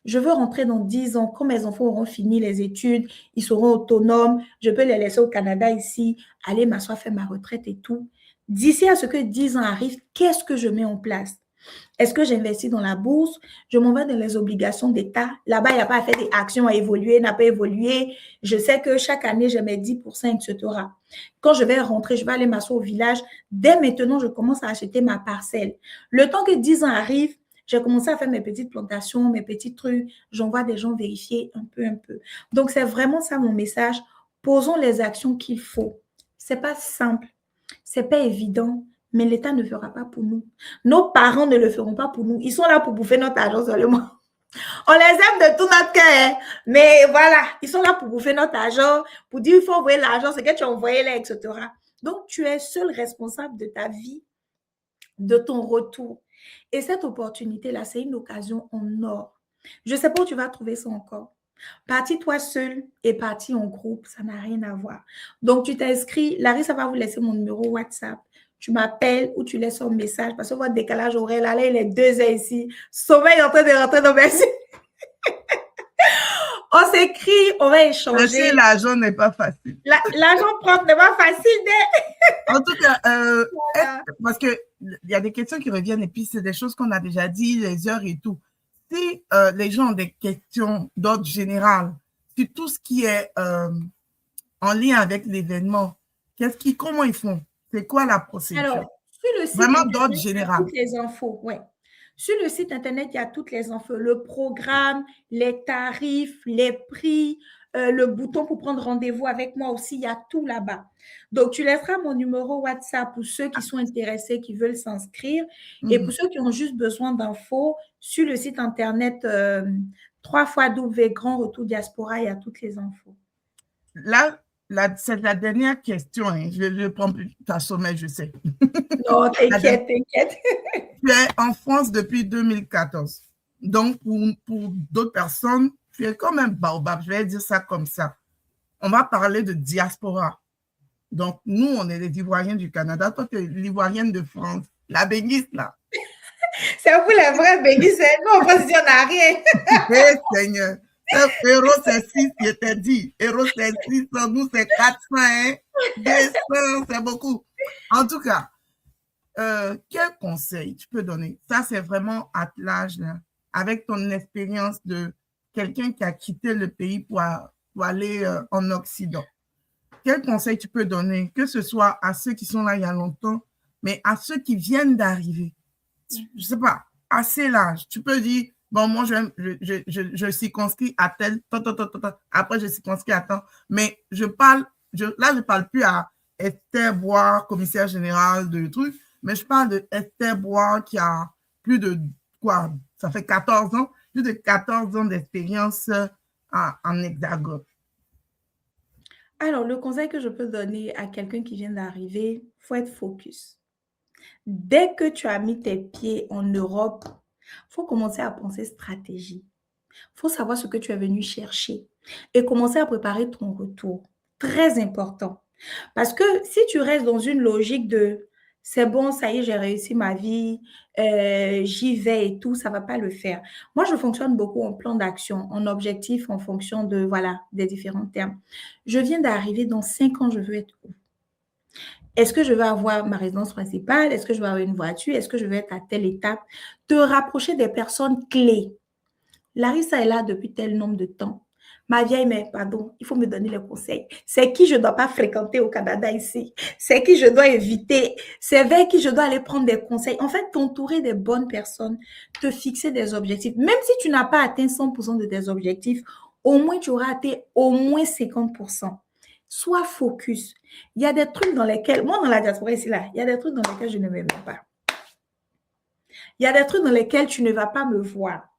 Je veux rentrer dans 10 ans, quand mes enfants auront fini les études, ils seront autonomes, je peux les laisser au Canada ici, aller m'asseoir, faire ma retraite et tout. D'ici à ce que 10 ans arrivent, qu'est-ce que je mets en place? Est-ce que j'investis dans la bourse? Je m'en vais dans les obligations d'État. Là-bas, il n'y a pas à faire des actions à évoluer, n'a pas évolué. Je sais que chaque année, je mets 10%, etc. Quand je vais rentrer, je vais aller m'asseoir au village. Dès maintenant, je commence à acheter ma parcelle. Le temps que 10 ans arrivent, j'ai commencé à faire mes petites plantations, mes petits trucs. J'envoie des gens vérifier un peu, un peu. Donc, c'est vraiment ça mon message. Posons les actions qu'il faut. Ce n'est pas simple. Ce n'est pas évident. Mais l'État ne fera pas pour nous. Nos parents ne le feront pas pour nous. Ils sont là pour bouffer notre argent seulement. On les aime de tout notre cœur, hein? Mais voilà, ils sont là pour bouffer notre argent, pour dire il faut envoyer l'argent, c'est que tu as envoyé là, etc. Donc, tu es seul responsable de ta vie, de ton retour. Et cette opportunité-là, c'est une occasion en or. Je ne sais pas où tu vas trouver ça encore. Parti toi seul et parti en groupe, ça n'a rien à voir. Donc, tu t'inscris. Larissa va vous laisser mon numéro WhatsApp. Tu m'appelles ou tu laisses un message parce que votre décalage horaire, là, il est 2 heures ici. Sommeil est en train de rentrer dans mes yeux. On s'écrit, on va échanger. Chercher l'argent n'est pas facile. L'argent propre n'est pas facile. En tout cas, voilà. Parce qu'il y a des questions qui reviennent et puis c'est des choses qu'on a déjà dit, les heures et tout. Si les gens ont des questions d'ordre général sur tout ce qui est en lien avec l'événement, comment ils font? C'est quoi la procédure? Alors, sur le site vraiment d'ordre général. toutes les infos, ouais. Sur le site Internet, il y a toutes les infos, le programme, les tarifs, les prix, le bouton pour prendre rendez-vous avec moi aussi, il y a tout là-bas. Donc, tu laisseras mon numéro WhatsApp pour ceux qui sont intéressés, qui veulent s'inscrire. Et pour ceux qui ont juste besoin d'infos, sur le site Internet, 3 fois W, Grand Retour Diaspora, il y a toutes les infos. Là, c'est la dernière question. Hein. Je prends plus ta sommeil, je sais. Non, t'inquiète, t'inquiète. Tu es en France depuis 2014. Donc, pour d'autres personnes, tu es comme un baobab. Je vais dire ça comme ça. On va parler de diaspora. Donc, nous, on est les Ivoiriens du Canada. Toi, tu es l'Ivoirienne de France. La bénisse, là. C'est vous les vrais bénisses. Nous, en France, on n'a rien. Eh, Seigneur. Héros, c'est 6, je t'ai dit. Héros, c'est 600. Nous, c'est 400. Hein? 200, c'est beaucoup. En tout cas, quel conseil tu peux donner? Ça, c'est vraiment à l'âge, là, avec ton expérience de quelqu'un qui a quitté le pays pour aller en Occident. Quel conseil tu peux donner, que ce soit à ceux qui sont là il y a longtemps, mais à ceux qui viennent d'arriver? Je ne sais pas, assez l'âge. Tu peux dire, bon, moi, je circonscris à tel, après je circonscris à tant, mais je parle plus à Esther Bois, commissaire général de trucs, mais je parle de Esther Bois qui a plus de, quoi, ça fait 14 ans, plus de 14 ans d'expérience en hexagone. Alors, le conseil que je peux donner à quelqu'un qui vient d'arriver, il faut être focus. Dès que tu as mis tes pieds en Europe, il faut commencer à penser stratégie. Il faut savoir ce que tu es venu chercher et commencer à préparer ton retour. Très important. Parce que si tu restes dans une logique de c'est bon, ça y est, j'ai réussi ma vie, j'y vais et tout, ça ne va pas le faire. Moi, je fonctionne beaucoup en plan d'action, en objectif, en fonction de, voilà, des différents termes. Je viens d'arriver, dans 5 ans, je veux être où? Est-ce que je vais avoir ma résidence principale? Est-ce que je vais avoir une voiture? Est-ce que je vais être à telle étape? Te rapprocher des personnes clés. Larissa est là depuis tel nombre de temps. Ma vieille mère, pardon, il faut me donner les conseils. C'est qui je ne dois pas fréquenter au Canada ici? C'est qui je dois éviter? C'est vers qui je dois aller prendre des conseils? En fait, t'entourer des bonnes personnes, te fixer des objectifs. Même si tu n'as pas atteint 100% de tes objectifs, au moins tu auras atteint au moins 50%. Sois focus. Il y a des trucs dans lesquels, moi dans la diaspora ici, là, il y a des trucs dans lesquels je ne m'aime pas. Il y a des trucs dans lesquels tu ne vas pas me voir.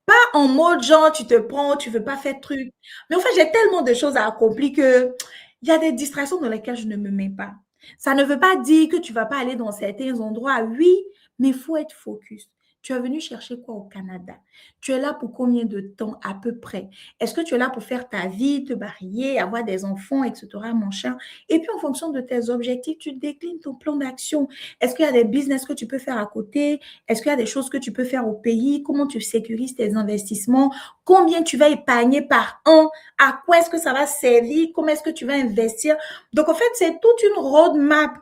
Pas en mode genre, tu te prends, tu veux pas faire truc. Mais en fait, j'ai tellement de choses à accomplir que il y a des distractions dans lesquelles je ne me mets pas. Ça ne veut pas dire que tu vas pas aller dans certains endroits. Oui, mais il faut être focus. Tu es venu chercher quoi au Canada? Tu es là pour combien de temps à peu près? Est-ce que tu es là pour faire ta vie, te marier, avoir des enfants, etc., mon cher? Et puis, en fonction de tes objectifs, tu déclines ton plan d'action. Est-ce qu'il y a des business que tu peux faire à côté? Est-ce qu'il y a des choses que tu peux faire au pays? Comment tu sécurises tes investissements? Combien tu vas épargner par an? À quoi est-ce que ça va servir? Comment est-ce que tu vas investir? Donc, en fait, c'est toute une roadmap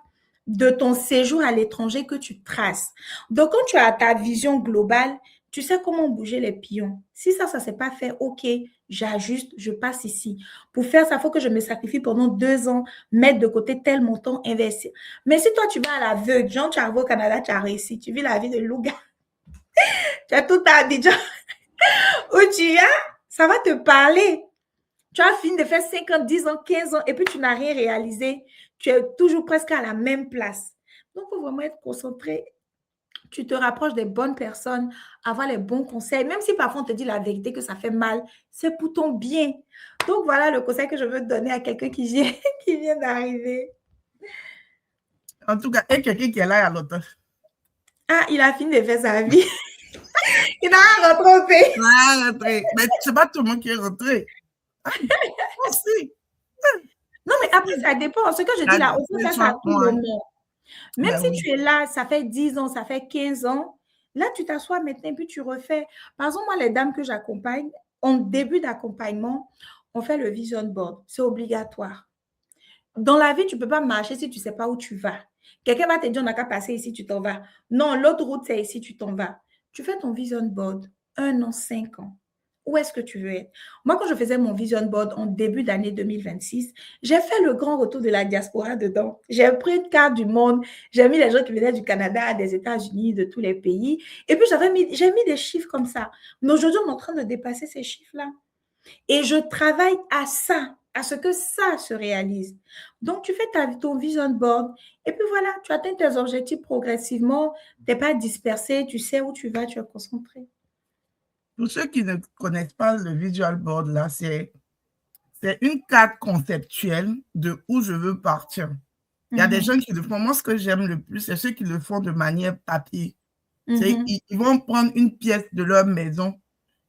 de ton séjour à l'étranger que tu traces. Donc, quand tu as ta vision globale, tu sais comment bouger les pions. Si ça ne s'est pas fait, OK, j'ajuste, je passe ici. Pour faire ça, il faut que je me sacrifie pendant 2 ans, mettre de côté tel montant, investir. Mais si toi, tu vas à l'aveugle, genre, tu arrives au Canada, tu as réussi, tu vis la vie de louga, tu as tout à Abidjan, où tu viens, ça va te parler. Tu as fini de faire 5 ans, 10 ans, 15 ans, et puis tu n'as rien réalisé. Tu es toujours presque à la même place. Donc, il faut vraiment être concentré. Tu te rapproches des bonnes personnes, avoir les bons conseils. Même si parfois on te dit la vérité que ça fait mal, c'est pour ton bien. Donc, voilà le conseil que je veux donner à quelqu'un qui vient, qui vient d'arriver. En tout cas, et quelqu'un qui est là à l'autre. Ah, il a fini de faire sa vie. Il n'a rien retrouvé. Il n'a rentré. Mais c'est pas tout le monde qui est rentré. Ah, aussi. Non, mais après, ça dépend. Ce que je dis là, on peut faire ça à tout moment. Même si tu es là, ça fait 10 ans, ça fait 15 ans, là, tu t'assois maintenant, puis tu refais. Par exemple, moi, les dames que j'accompagne, en début d'accompagnement, on fait le vision board. C'est obligatoire. Dans la vie, tu ne peux pas marcher si tu ne sais pas où tu vas. Quelqu'un va te dire, on n'a qu'à passer ici, tu t'en vas. Non, l'autre route, c'est ici, tu t'en vas. Tu fais ton vision board, 1 an, 5 ans. Où est-ce que tu veux être? Moi, quand je faisais mon vision board en début d'année 2026, j'ai fait le grand retour de la diaspora dedans. J'ai pris une carte du monde, j'ai mis les gens qui venaient du Canada, des États-Unis, de tous les pays. Et puis, j'ai mis des chiffres comme ça. Mais aujourd'hui, on est en train de dépasser ces chiffres-là. Et je travaille à ça, à ce que ça se réalise. Donc, tu fais ton vision board et puis voilà, tu atteins tes objectifs progressivement. Tu n'es pas dispersé, tu sais où tu vas, tu es concentré. Pour ceux qui ne connaissent pas le visual board, là, c'est une carte conceptuelle de où je veux partir. Il y a des gens qui le font. Moi, ce que j'aime le plus, c'est ceux qui le font de manière papier. Ils vont prendre une pièce de leur maison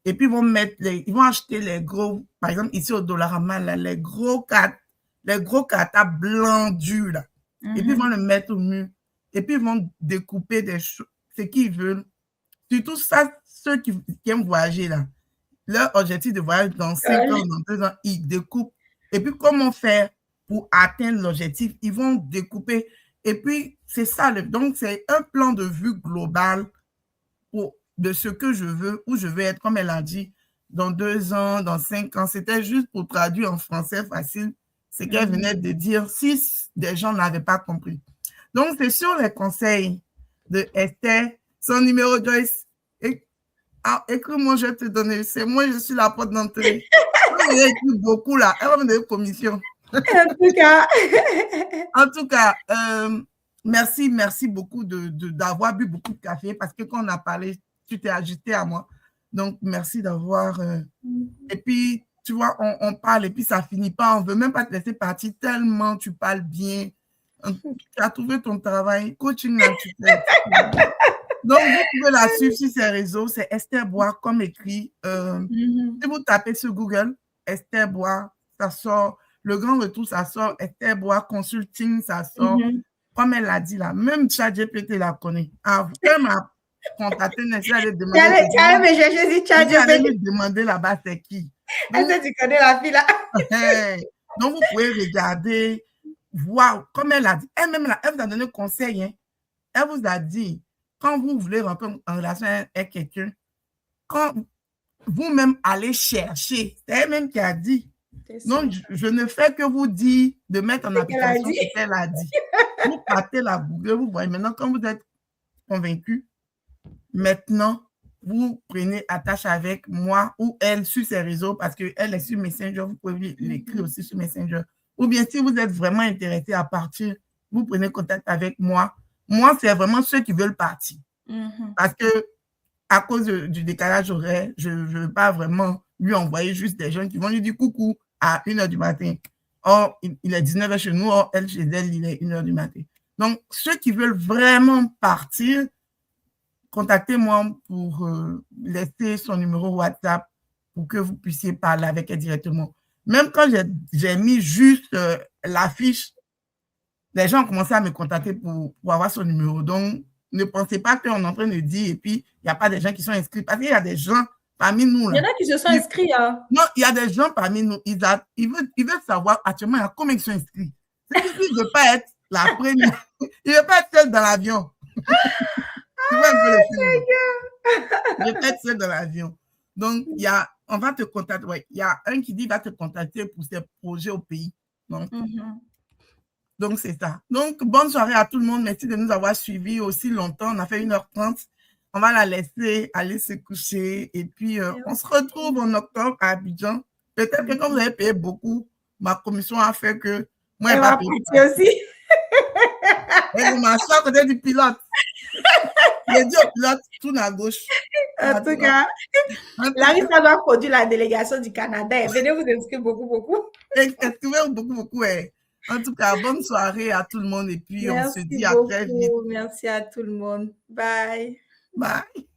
et puis ils vont acheter les gros, par exemple, ici au Dollarama, là, les gros cartables blancs durs, là. Et puis ils vont le mettre au mur. Et puis ils vont découper des choses, ce qu'ils veulent. Surtout ça, ceux qui aiment voyager, là. Leur objectif de voyage dans 5 ans, dans 2 ans, ils découpent. Et puis, comment faire pour atteindre l'objectif? Ils vont découper. Et puis, c'est ça. Donc, c'est un plan de vue global de ce que je veux, où je veux être, comme elle a dit, dans 2 ans, dans 5 ans. C'était juste pour traduire en français facile ce qu'elle venait de dire si des gens n'avaient pas compris. Donc, c'est sur les conseils de Esther, son numéro Joyce. Ah, écris-moi, je vais te donner. C'est moi, je suis la porte d'entrée. Il y a écrit beaucoup là. Elle va me donner une commission. En tout cas, merci beaucoup d'avoir bu beaucoup de café parce que quand on a parlé, tu t'es ajusté à moi. Donc, merci d'avoir. Et puis, tu vois, on parle et puis ça finit pas. On ne veut même pas te laisser partir tellement tu parles bien. Tu as trouvé ton travail. Coaching là, tu fais. Donc, vous pouvez la suivre sur ses réseaux. C'est Esther Bois, comme écrit. Si vous tapez sur Google, Esther Bois, ça sort. Le grand retour, ça sort. Esther Bois, consulting, ça sort. Comme elle l'a dit là, même ChatGPT la connaît. Elle m'a contacté, elle allait demander. Elle allait me demander là-bas, c'est qui. Est-ce que tu connais la fille là? Donc, vous pouvez regarder, voir, comme elle a dit. Elle-même, elle vous a donné conseil. Hein. Elle vous a dit, quand vous voulez rentrer en relation avec quelqu'un, quand vous-même allez chercher. C'est elle-même qui a dit. C'est Donc, ça. je ne fais que vous dire de mettre en C'est qu'elle a application dit. ce qu'elle a dit. Vous partez la boucle, vous voyez. Maintenant, quand vous êtes convaincu, maintenant, vous prenez attache avec moi ou elle sur ses réseaux parce qu'elle est sur Messenger, vous pouvez l'écrire aussi sur Messenger. Ou bien, si vous êtes vraiment intéressé à partir, vous prenez contact avec moi. Moi, c'est vraiment ceux qui veulent partir. Parce que à cause du décalage horaire, je ne veux pas vraiment lui envoyer juste des gens qui vont lui dire coucou à 1h du matin. Or, il est 19h chez nous, or, elle, chez elle, il est 1h du matin. Donc, ceux qui veulent vraiment partir, contactez-moi pour laisser son numéro WhatsApp pour que vous puissiez parler avec elle directement. Même quand j'ai mis juste l'affiche, les gens ont commencé à me contacter pour avoir son numéro. Donc, ne pensez pas qu'on est en train de dire et puis il n'y a pas des gens qui sont inscrits. Parce qu'il y a des gens parmi nous. Là, il y en a qui se sont inscrits. Hein. Non, il y a des gens parmi nous. Ils veulent savoir actuellement il y a combien ils sont inscrits. C'est-à-dire qu'il ne veut pas être la première. Il ne veut pas être seul dans l'avion. Tu vois un peu le film. Il veut pas être seul dans l'avion. Donc, on va te contacter. Ouais, il y a un qui dit qu'il va te contacter pour ses projets au pays. Donc, c'est ça. Donc, bonne soirée à tout le monde. Merci de nous avoir suivis aussi longtemps. On a fait 1h30. On va la laisser aller se coucher. Et puis, on se retrouve en octobre à Abidjan. Peut-être que quand vous avez payé beaucoup, ma commission a fait que moi, elle va partir aussi. Et vous m'achetez à côté du pilote. Il dit au pilote, tourne à gauche. En tout cas, Larissa doit produire la délégation du Canada. Venez vous inscrire beaucoup. Inscrivez-vous beaucoup. En tout cas, bonne soirée à tout le monde et puis merci on se dit à très vite. Merci à tout le monde. Bye. Bye.